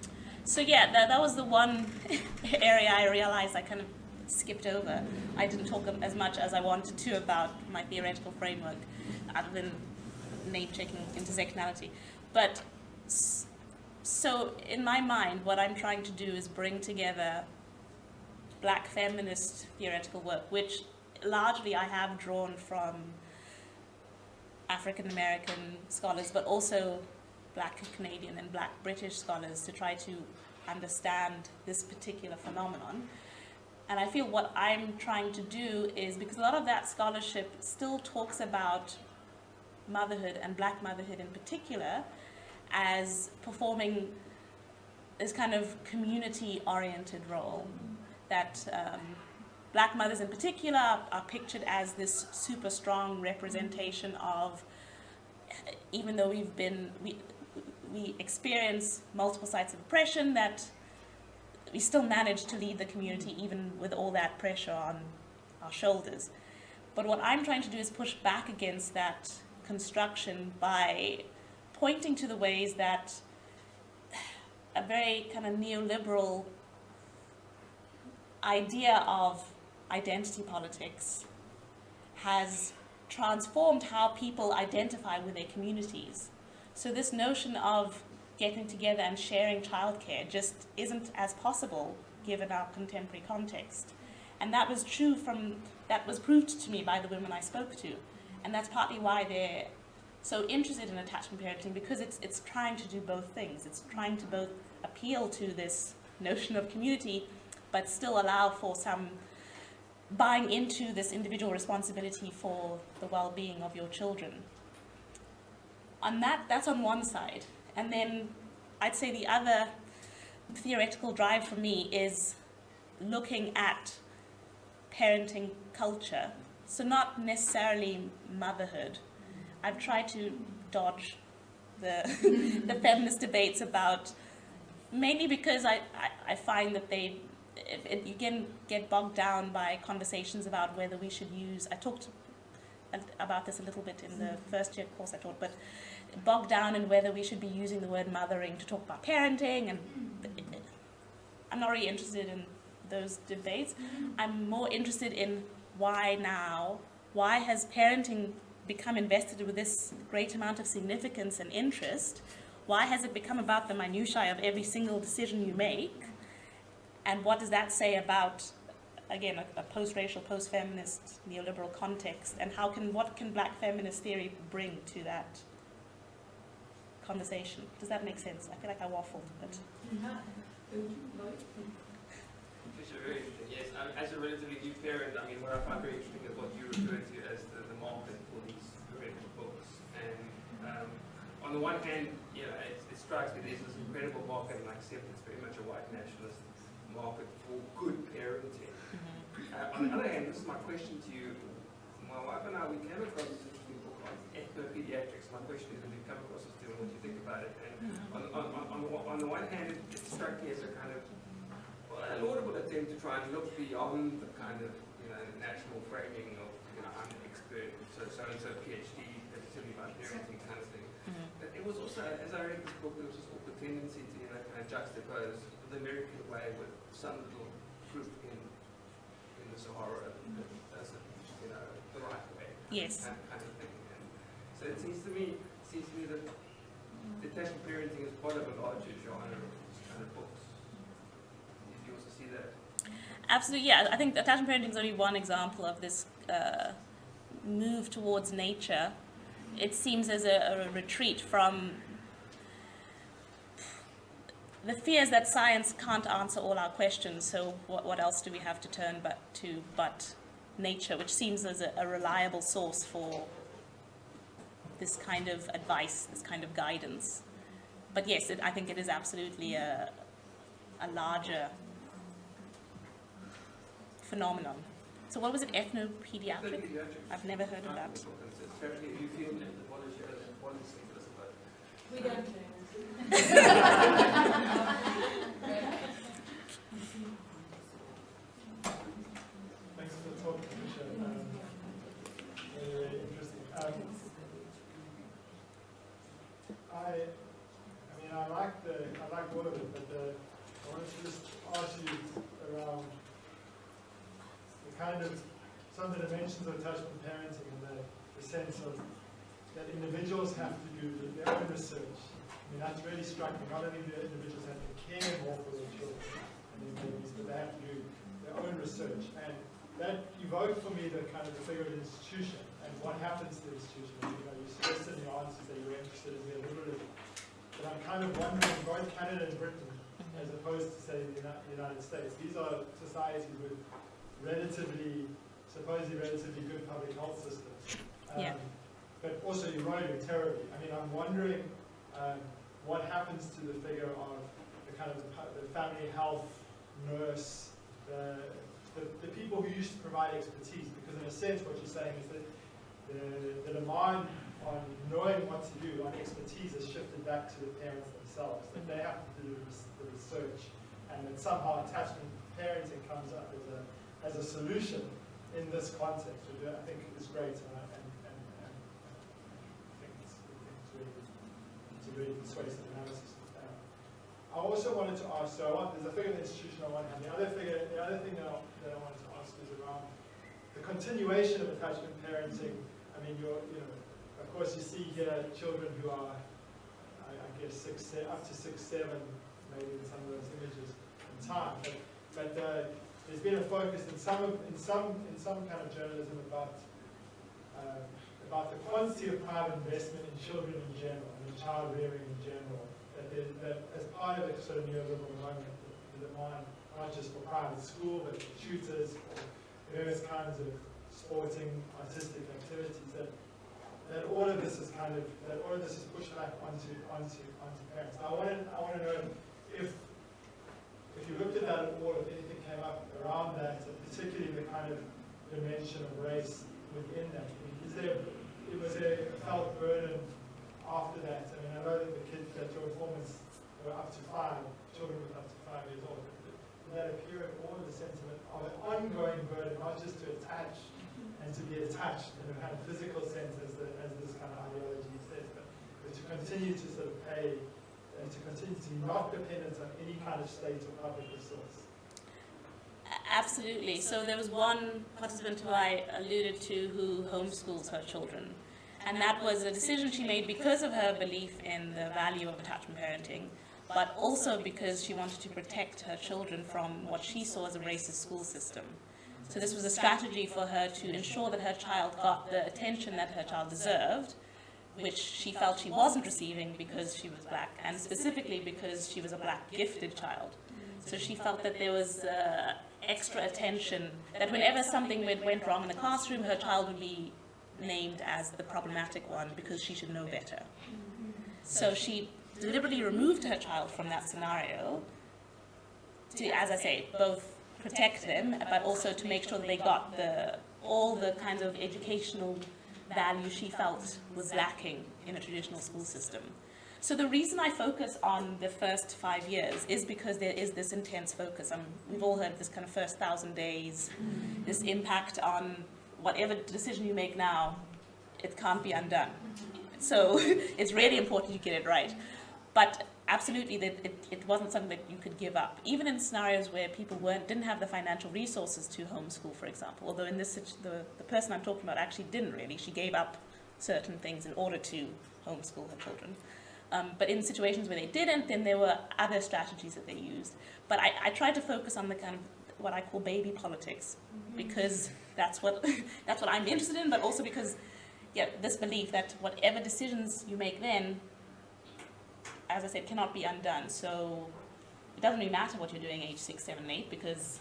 Speaker 13: it.
Speaker 2: So yeah, that was the one area I realized I kind of skipped over. I didn't talk as much as I wanted to about my theoretical framework, other than name-checking intersectionality. But so in my mind, what I'm trying to do is bring together black feminist theoretical work, which largely I have drawn from African American scholars, but also black Canadian and black British scholars, to try to understand this particular phenomenon. And I feel what I'm trying to do is, because a lot of that scholarship still talks about motherhood and black motherhood in particular as performing this kind of community-oriented role, that black mothers in particular are pictured as this super strong representation of, even though we experience multiple sites of oppression, that we still manage to lead the community even with all that pressure on our shoulders. But what I'm trying to do is push back against that construction by pointing to the ways that a very kind of neoliberal idea of identity politics has transformed how people identify with their communities. So this notion of getting together and sharing childcare just isn't as possible given our contemporary context. And that was that was proved to me by the women I spoke to. And that's partly why they're so interested in attachment parenting, because it's trying to do both things. It's trying to both appeal to this notion of community, but still allow for some buying into this individual responsibility for the well-being of your children. On that's on one side. And then I'd say the other theoretical drive for me is looking at parenting culture. So not necessarily motherhood. I've tried to dodge the feminist debates about, mainly because I find that you can get bogged down by conversations about whether we should use, I talked about this a little bit in the first year course I taught, but bogged down in whether we should be using the word mothering to talk about parenting, and I'm not really interested in those debates. I'm more interested in why now, why has parenting become invested with this great amount of significance and interest? Why has it become about the minutiae of every single decision you make? And what does that say about, again, a post-racial, post-feminist, neoliberal context? And what can black feminist theory bring to that conversation? Does that make sense? I feel like I waffled, but...
Speaker 14: Yes, as a relatively new parent, I mean, what I find very interesting is what you refer to as the market for these parental books. And on the one hand, it strikes me there's this incredible market, and I accept it's very much a white nationalist market for good parenting. On the other hand, this is my question to you. My wife and I, we came across this interesting book on ethno-pediatrics. My question is, have you come across this too, and what do you think about it? And on the one hand, it struck me as a kind of a laudable attempt to try and look beyond the kind of national framing of I'm an expert, so-and-so PhD, particularly about parenting kind of thing. But it was also, as I read this book, there was this awkward tendency to kind of juxtapose the American way with some little group in the Sahara that does it the right way.
Speaker 2: Yes.
Speaker 14: Kind of thing. So it seems to me that detachment parenting is part of a larger genre of books. Do you also see that?
Speaker 2: Absolutely, yeah. I think attachment parenting is only one example of this move towards nature. It seems as a retreat from the fears that science can't answer all our questions, so what else do we have to turn but nature, which seems as a reliable source for this kind of advice, this kind of guidance. But yes, I think it is absolutely a larger phenomenon. So what was it, ethno-pediatric? I've never heard of that.
Speaker 14: Apparently you feel anthropology as anthropology, but
Speaker 11: We don't know.
Speaker 15: Thanks for the talk, Patricia. Very interesting. I like all of it, but I wanted to just ask you around the kind of some of the dimensions of attachment parenting and the sense of that individuals have to do their own research. That's really struck me. Not only do individuals have to care more for their children and their babies, but they have to do their own research. And that evoked for me the kind of the figure of the institution and what happens to the institution. You suggested in your answers that you were interested in neoliberalism. But I'm kind of wondering, both Canada and Britain, as opposed to, say, the United States, these are societies with supposedly relatively good public health systems. But also eroding terribly. I'm wondering what happens to the figure of the kind of the family health nurse, the people who used to provide expertise, because in a sense what you're saying is that the demand on knowing what to do, on expertise, has shifted back to the parents themselves, that they have to do the research, and that somehow attachment parenting comes up as a solution in this context, which I think is great, and I think it's a really persuasive analysis. I also wanted to ask, there's a figure of the institution on one hand. The other thing that I wanted to ask is around the continuation of attachment parenting. Of course, you see here children who are, I guess, up to 6, 7, maybe in some of those images in time. But there's been a focus in some kind of journalism about the quantity of private investment in children in general and in child rearing in general. That as part of the sort of neoliberal moment, the demand not just for private school, but for tutors, for various kinds of sporting, artistic activities, that all of this is pushed back onto parents. Now, I want to know if you looked at that at all, if anything came up around that, particularly the kind of dimension of race within that. Was there a felt burden after that? I know that the kids that your informants were up to 5, children were up to 5 years old. Did that appear at all, the sentiment of an ongoing burden, not just to attach and to be attached in a kind of physical sense as this kind of ideology says, but to continue to sort of pay and to continue to be not dependent on any kind of state or public resource?
Speaker 2: Absolutely. So there was one participant who I alluded to who homeschools her children. And that was a decision she made because of her belief in the value of attachment parenting, but also because she wanted to protect her children from what she saw as a racist school system. So this was a strategy for her to ensure that her child got the attention that her child deserved, which she felt she wasn't receiving because she was black, and specifically because she was a black gifted child. So she felt that there was extra attention, that whenever something went wrong in the classroom, her child would be named as the problematic one because she should know better. So she deliberately removed her child from that scenario to, as I say, both protect them, but also to make sure that they got all the kinds of educational value she felt was lacking in a traditional school system. So the reason I focus on the first 5 years is because there is this intense focus. We've all heard of this kind of first 1,000 days, this impact on whatever decision you make now, it can't be undone. So it's really important you get it right. But absolutely, it wasn't something that you could give up. Even in scenarios where people didn't have the financial resources to homeschool, for example. Although in this, the person I'm talking about actually didn't really. She gave up certain things in order to homeschool her children. But in situations where they didn't, then there were other strategies that they used. But I tried to focus on the kind of what I call baby politics, because that's what I'm interested in, but also because, yeah, this belief that whatever decisions you make then, as I said, cannot be undone. So it doesn't really matter what you're doing age 6, 7, 8, because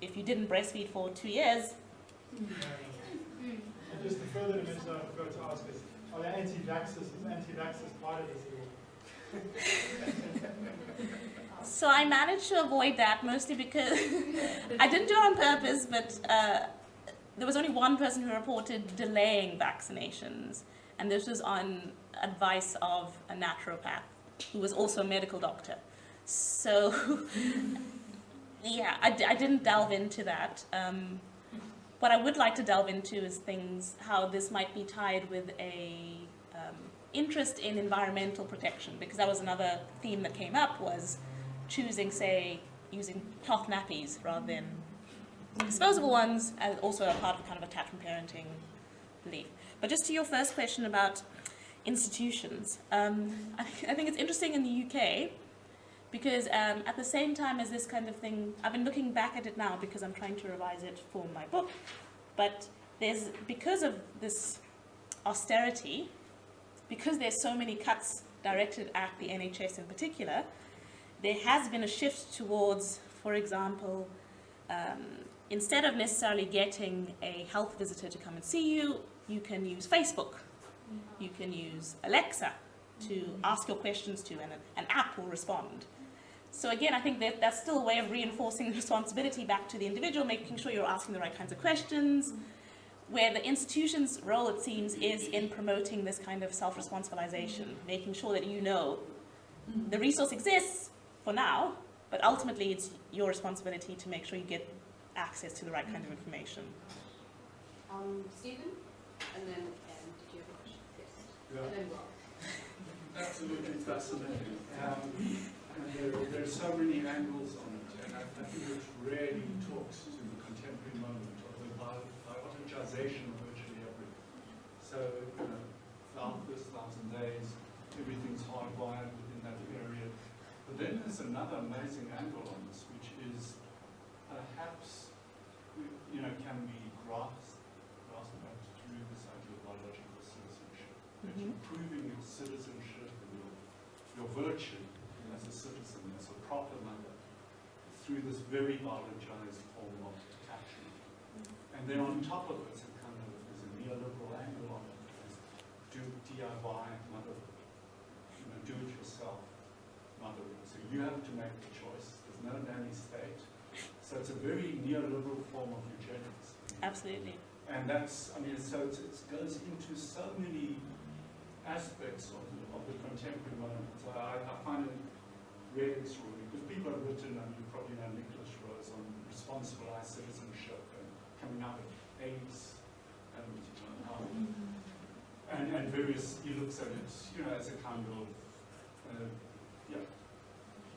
Speaker 2: if you didn't breastfeed for 2 years.
Speaker 15: And just the further dimension I forgot to ask is, are there anti-vaxxers? Is anti-vaxxers part of this at all?
Speaker 2: So I managed to avoid that, mostly because I didn't do it on purpose, but there was only one person who reported delaying vaccinations, and this was on advice of a naturopath who was also a medical doctor. So yeah, I didn't delve into that. What I would like to delve into is things, how this might be tied with a interest in environmental protection, because that was another theme that came up, was choosing, say, using cloth nappies rather than disposable ones, as also a part of kind of attachment parenting belief. But just to your first question about institutions, I think it's interesting in the UK, because at the same time as this kind of thing, I've been looking back at it now because I'm trying to revise it for my book, but because of this austerity, because there's so many cuts directed at the NHS in particular, there has been a shift towards, for example, instead of necessarily getting a health visitor to come and see you, you can use Facebook. You can use Alexa to ask your questions to, and an app will respond. So again, I think that's still a way of reinforcing the responsibility back to the individual, making sure you're asking the right kinds of questions, where the institution's role, it seems, is in promoting this kind of self-responsibilization, making sure that you know the resource exists for now, but ultimately it's your responsibility to make sure you get access to the right kind of information.
Speaker 1: Stephen, and then did you have a question? Yes.
Speaker 16: Yeah.
Speaker 1: And then Rob.
Speaker 16: Absolutely fascinating. And there are so many angles on it, and I think it really talks to the contemporary moment of the biologization of virtually everything. So, throughout this 1,000 days, everything's hardwired within that period. But then there's another amazing angle on this, which is perhaps, can be grasped through this idea of biological citizenship. That you're proving your citizenship and your virtue as a citizen, as a proper mother, through this very biologized form of attachment. And then on top of it, there's a neoliberal angle on it. Do DIY mothering, do it yourself mothering. So you have to make the choice. There's no nanny state. So it's a very neoliberal form of eugenics.
Speaker 2: Absolutely.
Speaker 16: And that's, so it goes into so many aspects of the contemporary moment. So I find it really extraordinary, because people have written, you probably know Nicholas Rose, on responsibilized citizenship and coming up with AIDS and various, he looks at it, as a kind of,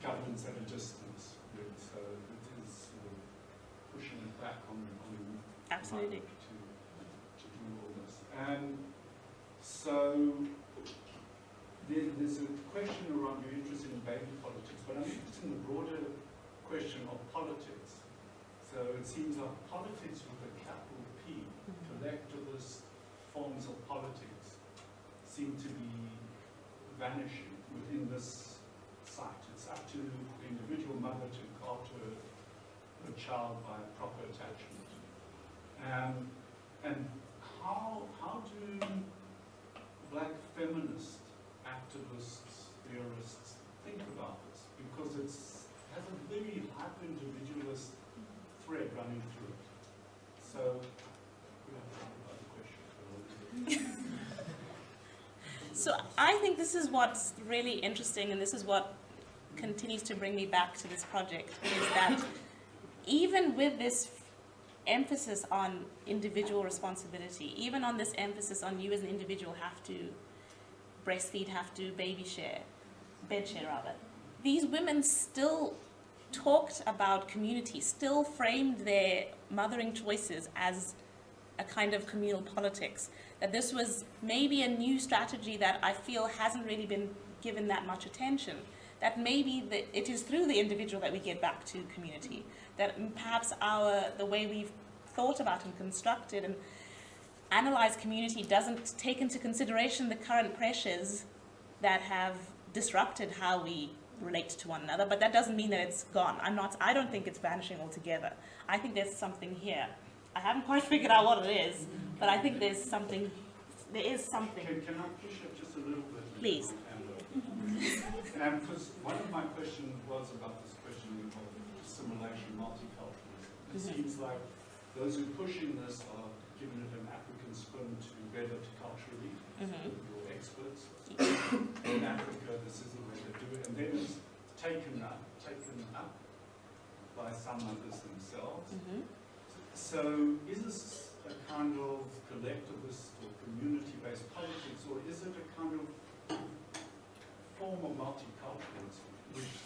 Speaker 16: governance at a distance, really. So it is pushing it back on
Speaker 2: absolutely
Speaker 16: to do all this. And so there's a question around your interest in baby politics, but I'm interested in the broader question of politics. So it seems like politics with a capital P, collectivist forms of politics, seem to be vanishing within this site. It's up to the individual mother to look after her child by proper attachment. And how do black feminist activists, theorists think about this? Because it has a very hyper-individualist thread running through it. So we have to talk about the question for a little bit.
Speaker 2: So I think this is what's really interesting, and this is what continues to bring me back to this project, is that even with this emphasis on individual responsibility, even on this emphasis on you as an individual have to breastfeed, have to bedshare rather, these women still talked about community, still framed their mothering choices as a kind of communal politics. that this was maybe a new strategy that I feel hasn't really been given that much attention, that maybe it is through the individual that we get back to community, that perhaps the way we've thought about and constructed and analyzed community doesn't take into consideration the current pressures that have disrupted how we relate to one another, but that doesn't mean that it's gone. I don't think it's vanishing altogether. I think there's something here. I haven't quite figured out what it is, but I think there is something.
Speaker 16: Can I push it just a little bit?
Speaker 2: Please.
Speaker 16: Because one of my questions was about this question of assimilation, multiculturalism. It seems like those who are pushing this are giving it an African spin to better to culturally, your experts. In Africa, this is the way they do it, and then it's taken up by some others themselves. So is this a kind of collectivist or community-based politics, or is it a kind of form of multiculturalism,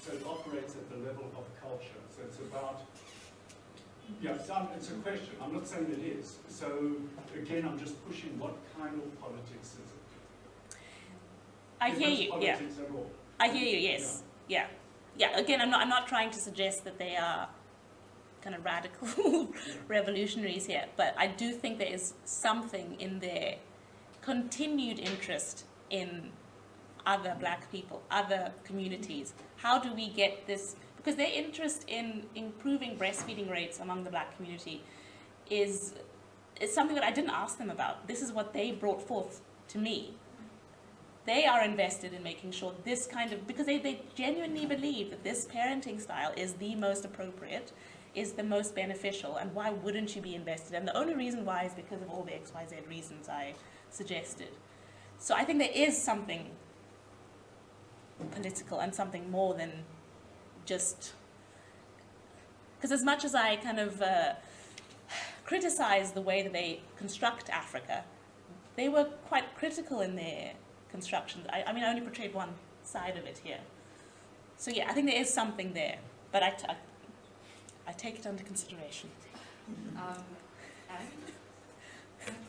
Speaker 16: so it operates at the level of culture? So it's about, it's a question. I'm not saying it is. So again, I'm just pushing what kind of politics is it?
Speaker 2: I hear you. Yeah. I hear you. Yes. Yeah. Again, I'm not trying to suggest that they are kind of radical revolutionaries here, but I do think there is something in their continued interest in other black people, other communities. How do we get this? Because their interest in improving breastfeeding rates among the black community is something that I didn't ask them about. This is what they brought forth to me. They are invested in making sure this kind of, because they genuinely believe that this parenting style is the most appropriate, is the most beneficial, and why wouldn't you be invested? And the only reason why is because of all the XYZ reasons I suggested. So I think there is something political and something more than just, because as much as I kind of criticize the way that they construct Africa, they were quite critical in their constructions. I mean, I only portrayed one side of it here. So yeah, I think there is something there, but I take it under consideration.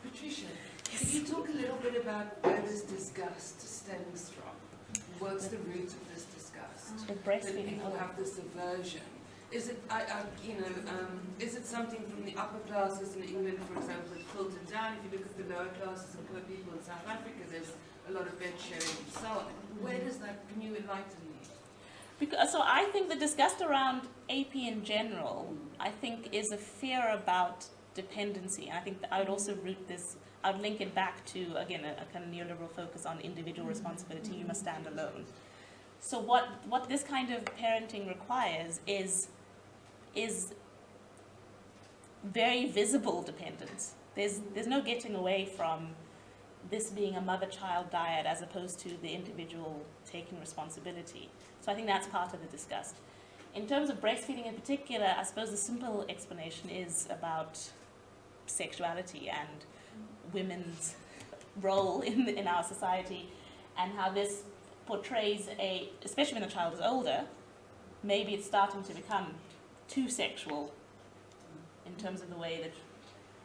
Speaker 17: Patricia, could you talk a little bit about where this disgust stems from? What's the root of this disgust?
Speaker 2: The breastfeeding.
Speaker 17: That people have this aversion. Is it, is it something from the upper classes in England, for example, that filtered down? If you look at the lower classes and poor people in South Africa, there's a lot of bedsharing and so on. Where does that, can you enlighten me?
Speaker 2: Because, so I think the disgust around AP in general, I think, is a fear about dependency. And I think that I would also root this, I would link it back to, again, a kind of neoliberal focus on individual responsibility. You must stand alone. So what this kind of parenting requires is very visible dependence. There's no getting away from this being a mother-child diet as opposed to the individual taking responsibility. So I think that's part of the disgust. In terms of breastfeeding in particular, I suppose the simple explanation is about sexuality and women's role in our society, and how this portrays especially when the child is older, maybe it's starting to become too sexual in terms of the way that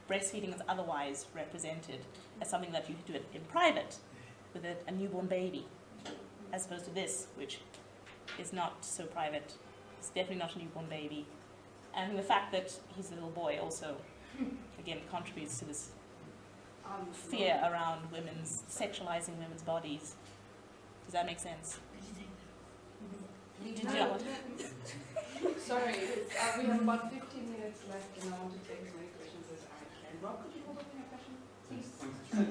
Speaker 2: breastfeeding is otherwise represented as something that you do it in private with a newborn baby, as opposed to this, which is not so private. It's definitely not a newborn baby. And the fact that he's a little boy also, again, contributes to this fear around sexualizing women's bodies. Does that make sense?
Speaker 1: Sorry, we have about 15 minutes left, and I want to take as many questions as I can. Rob, could you hold up your question, please?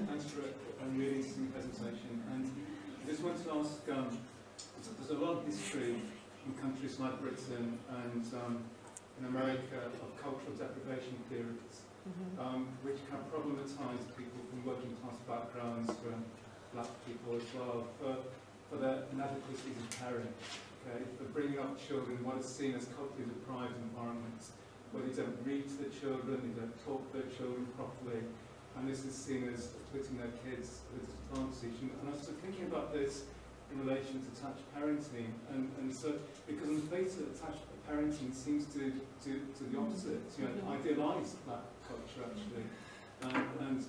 Speaker 18: Thanks for a really interesting presentation. And I just want to ask, there's a lot of history in countries like Britain and in America of cultural deprivation periods, which can problematise people from working class backgrounds, from black people as well, for their inadequacies as parents. Okay, for bringing up children in what is seen as culturally deprived environments, where they don't read to their children, they don't talk to their children properly, and this is seen as putting their kids at a disadvantage. And I was thinking about this in relation to attached parenting, and so, because on the face of it, attached parenting seems to the opposite, idealise that culture actually. and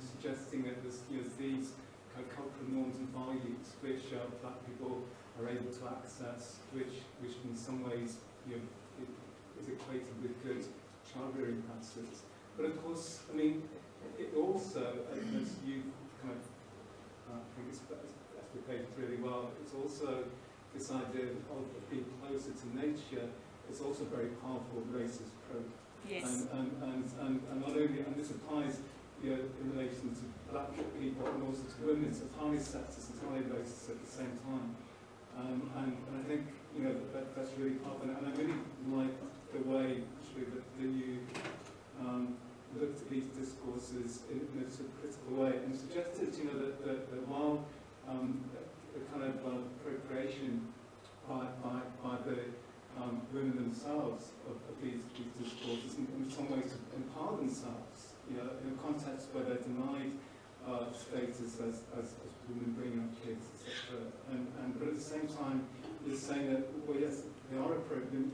Speaker 18: suggesting that there's these kind of cultural norms and values which black people are able to access, which in some ways is equated with good child-rearing practices. But of course, I mean, it also, as you kind of, I think it's explicated really well, it's also this idea of being closer to nature. It's also a very powerful racist trope.
Speaker 2: Yes.
Speaker 18: And not only, and this applies in relation to black people and also to women, it's entirely sexist and entirely racist at the same time. And I think that's really powerful. And I really like the way actually that you looked at these discourses in a sort of critical way and suggested that while the kind of appropriation by the women themselves of these discourses in some ways to empower themselves, in a context where they're denied status as women bringing up kids, etc. But at the same time, you're saying that, well, yes, they are appropriate.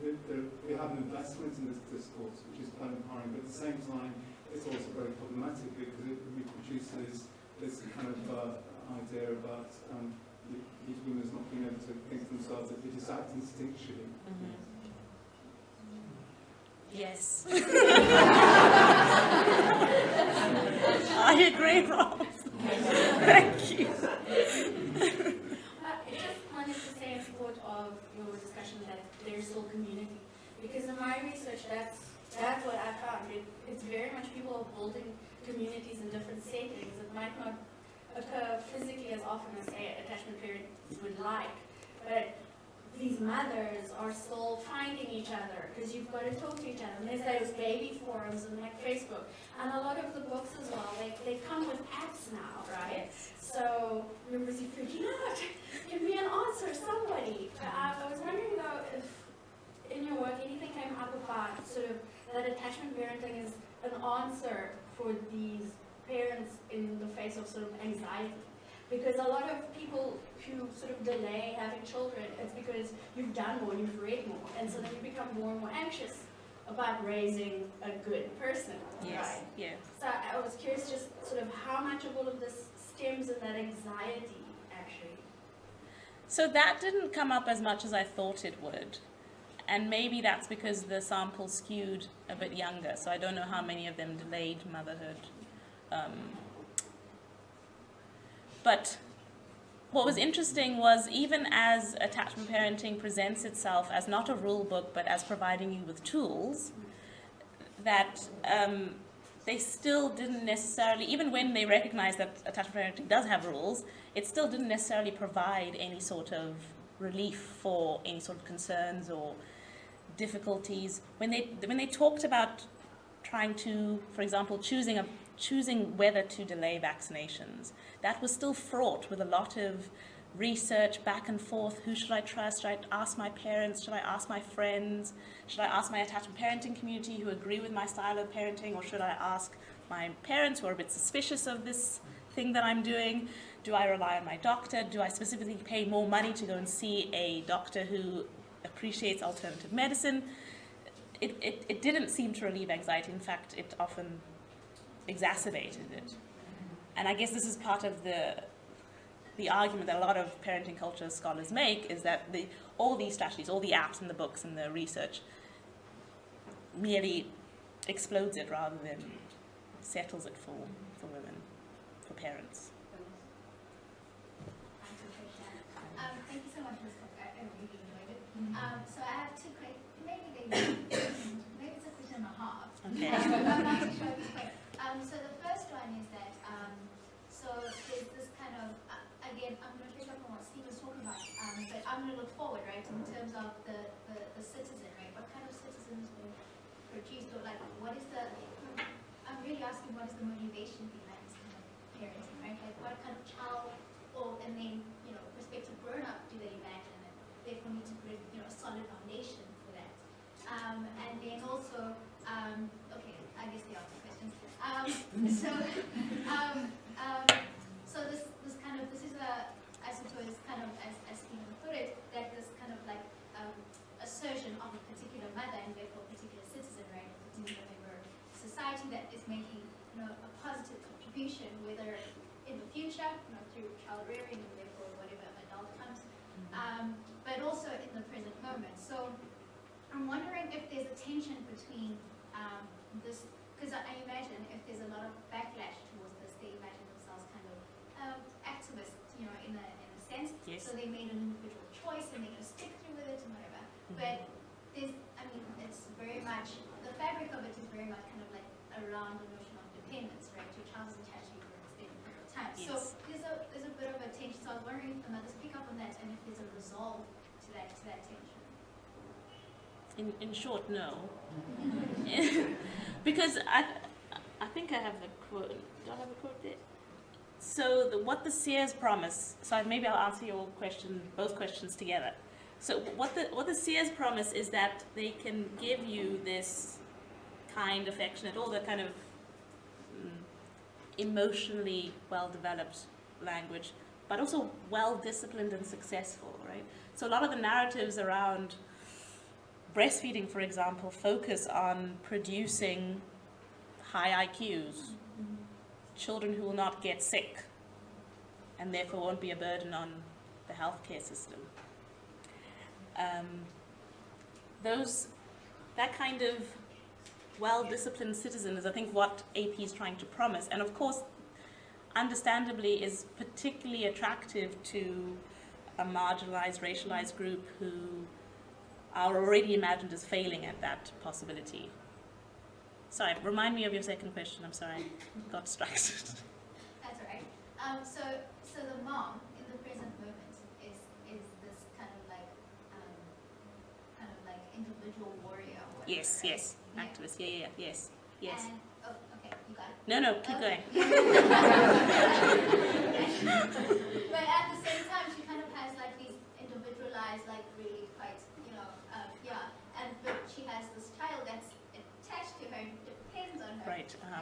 Speaker 18: We have an investment in this discourse, which is quite empowering, but at the same time, it's also very problematic because it reproduces this kind of idea about these women not being able to think for themselves, that they just act instinctually.
Speaker 2: Yes. I agree, Rob. Thank you.
Speaker 19: I just wanted to say in support of your discussion that there's still community. Because in my research, that's what I found. It's very much people are building communities in different settings. It might not occur physically as often as, say, attachment parents would like, but these mothers are still finding each other because you've got to talk to each other. And there's those baby forums and like Facebook. And a lot of the books as well, they come with apps now, right?
Speaker 2: Yes.
Speaker 19: So you're busy freaking out. Give me an answer, somebody. I was wondering though if in your work anything came up about sort of that attachment parenting is an answer for these parents in the face of sort of anxiety. Because a lot of people who sort of delay having children, it's because you've done more, you've read more, and so then you become more and more anxious about raising a good person,
Speaker 2: Yes.
Speaker 19: right?
Speaker 2: Yeah.
Speaker 19: So I was curious just sort of how much of all of this stems in that anxiety, actually.
Speaker 2: So that didn't come up as much as I thought it would. And maybe that's because the sample skewed a bit younger, so I don't know how many of them delayed motherhood. But what was interesting was even as attachment parenting presents itself as not a rule book, but as providing you with tools, that they still didn't necessarily, even when they recognized that attachment parenting does have rules, it still didn't necessarily provide any sort of relief for any sort of concerns or difficulties. When they talked about trying to, for example, choosing whether to delay vaccinations, that was still fraught with a lot of research back and forth. Who should I trust? Should I ask my parents? Should I ask my friends? Should I ask my attachment parenting community who agree with my style of parenting? Or should I ask my parents who are a bit suspicious of this thing that I'm doing? Do I rely on my doctor? Do I specifically pay more money to go and see a doctor who appreciates alternative medicine? It didn't seem to relieve anxiety. In fact, it often exacerbated it. And I guess this is part of the argument that a lot of parenting culture scholars make, is that all these strategies, all the apps and the books and the research merely explodes it rather than settles it for women, for parents.
Speaker 20: Thank you so much for this talk. I really enjoyed it. So I have two quick, maybe it's a question and a half.
Speaker 2: Okay.
Speaker 20: I'm not too sure it's quick. So the first one is that, so there's this kind of, again, I'm going to pick up on what Steve was talking about, but I'm going to look forward, right, in terms of the citizen, right? What kind of citizens will produce, or like, what is the, I'm really asking what is the motivation behind this kind of parenting, right? Like, what kind of child, and then, prospective grown-up do they imagine, and therefore need to create, a solid foundation for that. And then also, okay, I guess the answer question. So this kind of, this is I suppose, kind of, as Stephen put it, that this kind of like assertion of a particular mother and therefore a particular citizen, right, a particular member of society that is making a positive contribution, whether in the future, through child rearing and therefore whatever adult comes, but also in the present moment. So I'm wondering if there's a tension between this, because I imagine if there's a lot of backlash towards this, they imagine themselves kind of activists, in a sense.
Speaker 2: Yes.
Speaker 20: So they made an individual choice and they're going to stick through with it and whatever. But there's, it's very much, the fabric of it is very much kind of like around the notion of dependence, right? Your child is attached to you for an extended period of time.
Speaker 2: Yes.
Speaker 20: So there's a bit of a tension. So I was wondering if the mothers pick up on that and if there's a resolve to that tension.
Speaker 2: In short, no. Because I think I have the quote. Do I have a quote there? So what the Sears promise, so maybe I'll answer your question, both questions together. So what the Sears promise is that they can give you this kind, affectionate, all the kind of emotionally well-developed language, but also well-disciplined and successful, right? So a lot of the narratives around breastfeeding, for example, focus on producing high IQs, children who will not get sick, and therefore won't be a burden on the healthcare system. That kind of well-disciplined citizen is, I think, what AP is trying to promise, and of course, understandably, is particularly attractive to a marginalized, racialized group who are already imagined as failing at that possibility. Sorry, remind me of your second question. I'm sorry, I got distracted.
Speaker 20: That's all right. So the mom in the present moment is this kind of like individual warrior. Or whatever,
Speaker 2: Yes,
Speaker 20: right?
Speaker 2: yes, activist. Yeah, yes.
Speaker 20: And, okay, you got it.
Speaker 2: No, keep going.
Speaker 20: But at the same time, she kind of has like these individualized, like really quite, but she has this child that's attached to her and depends on her.
Speaker 2: Right.
Speaker 20: And,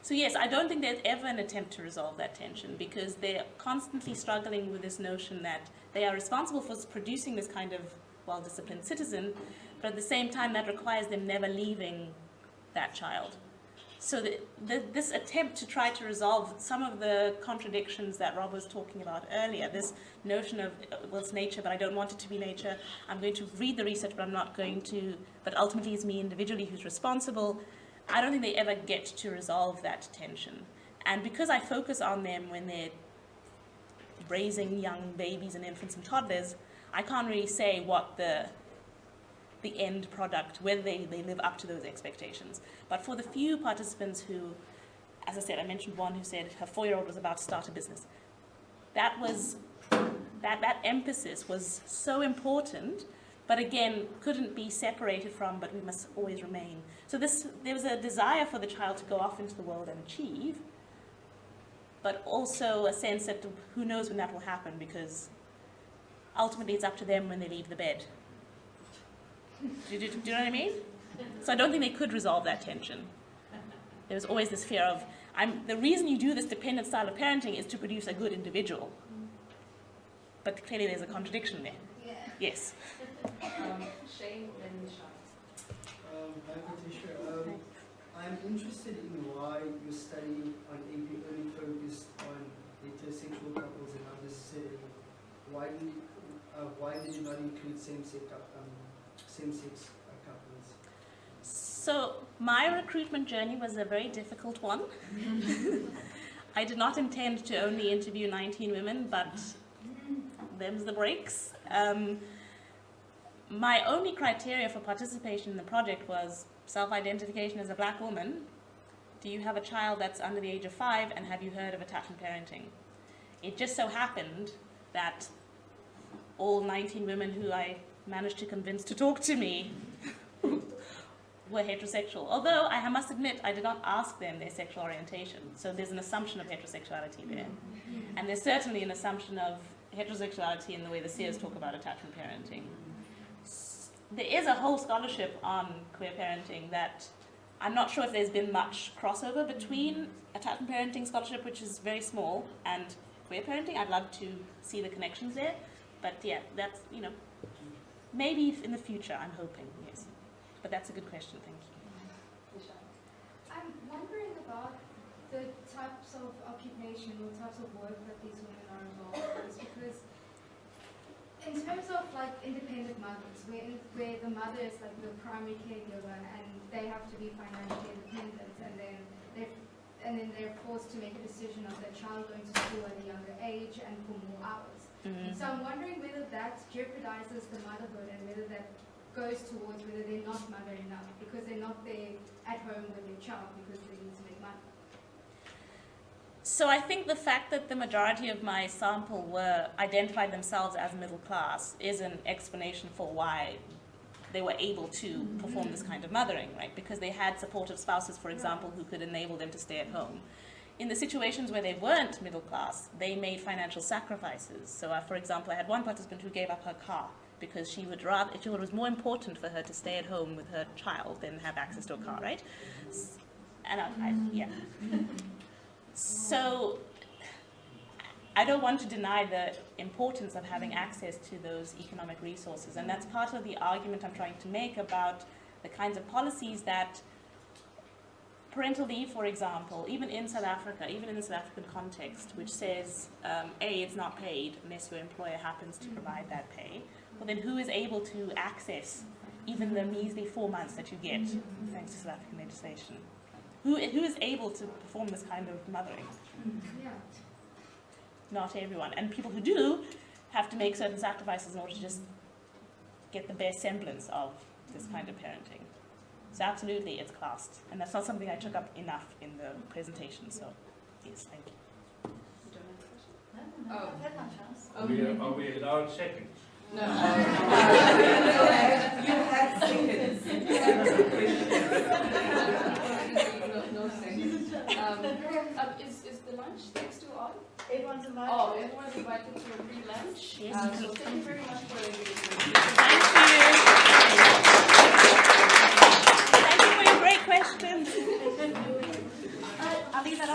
Speaker 2: So yes, I don't think there's ever an attempt to resolve that tension, because they're constantly struggling with this notion that they are responsible for producing this kind of well-disciplined citizen, but at the same time that requires them never leaving that child. So this attempt to try to resolve some of the contradictions that Rob was talking about earlier, this notion of, well, it's nature, but I don't want it to be nature. I'm going to read the research, but I'm not going to, but ultimately it's me individually who's responsible. I don't think they ever get to resolve that tension. And because I focus on them when they're raising young babies and infants and toddlers, I can't really say what the end product, whether they live up to those expectations. But for the few participants who, as I said, I mentioned one who said her 4-year-old was about to start a business. That emphasis was so important, but again, couldn't be separated from, but we must always remain. So there was a desire for the child to go off into the world and achieve, but also a sense that who knows when that will happen, because ultimately it's up to them when they leave the bed. Do you know what I mean? So I don't think they could resolve that tension. There was always this fear of, the reason you do this dependent style of parenting is to produce a good individual. But clearly there's a contradiction there.
Speaker 20: Yeah.
Speaker 2: Yes.
Speaker 21: Shane and
Speaker 22: Hi Patricia. I'm interested in why your study on AP only focused on heterosexual couples and not necessarily, why did you not include same-sex couples?
Speaker 2: So my recruitment journey was a very difficult one. I did not intend to only interview 19 women, but them's the breaks. My only criteria for participation in the project was self-identification as a black woman. Do you have a child that's under the age of 5, and have you heard of attachment parenting? It just so happened that all 19 women who I managed to convince to talk to me were heterosexual. Although I must admit, I did not ask them their sexual orientation. So there's an assumption of heterosexuality there. And there's certainly an assumption of heterosexuality in the way the Sears talk about attachment parenting. There is a whole scholarship on queer parenting that I'm not sure if there's been much crossover between attachment parenting scholarship, which is very small, and queer parenting. I'd love to see the connections there. But yeah, that's, maybe in the future, I'm hoping, yes. But that's a good question, thank you.
Speaker 11: I'm
Speaker 9: wondering about the types of occupation or types of work that these women are involved in, because in terms of like independent mothers, where the mother is like the primary caregiver and they have to be financially independent, and then they're forced to make a decision of their child going to school at a younger age and for more hours.
Speaker 2: Mm-hmm.
Speaker 9: So I'm wondering whether that jeopardizes the motherhood and whether that goes towards whether they're not mother enough because they're not there at home with their child because they need to make money.
Speaker 2: So I think the fact that the majority of my sample were identified themselves as middle class is an explanation for why they were able to perform this kind of mothering, right? Because they had supportive spouses, for example, who could enable them to stay at home. In the situations where they weren't middle class, they made financial sacrifices. So, for example, I had one participant who gave up her car because she would rather, it was more important for her to stay at home with her child than have access to a car, right? And yeah. So I don't want to deny the importance of having access to those economic resources, and that's part of the argument I'm trying to make about the kinds of policies that parental leave, for example, even in South Africa, even in the South African context, which says, A, it's not paid unless your employer happens to provide that pay. Well, then who is able to access even the measly 4 months that you get, thanks to South African legislation? Who is able to perform this kind of mothering?
Speaker 9: Yeah.
Speaker 2: Not everyone. And people who do have to make certain sacrifices in order to just get the bare semblance of this kind of parenting. So absolutely, it's classed. And that's not something I took up enough in the presentation, so yes, thank you.
Speaker 6: Are we allowed seconds?
Speaker 17: No. You had seconds.
Speaker 1: No seconds. Is the lunch next to on?
Speaker 12: Everyone's invited.
Speaker 1: Oh, everyone's invited to a free lunch.
Speaker 2: Yes.
Speaker 1: So thank you very much for the
Speaker 2: Thank you for your great questions. I'll leave that up.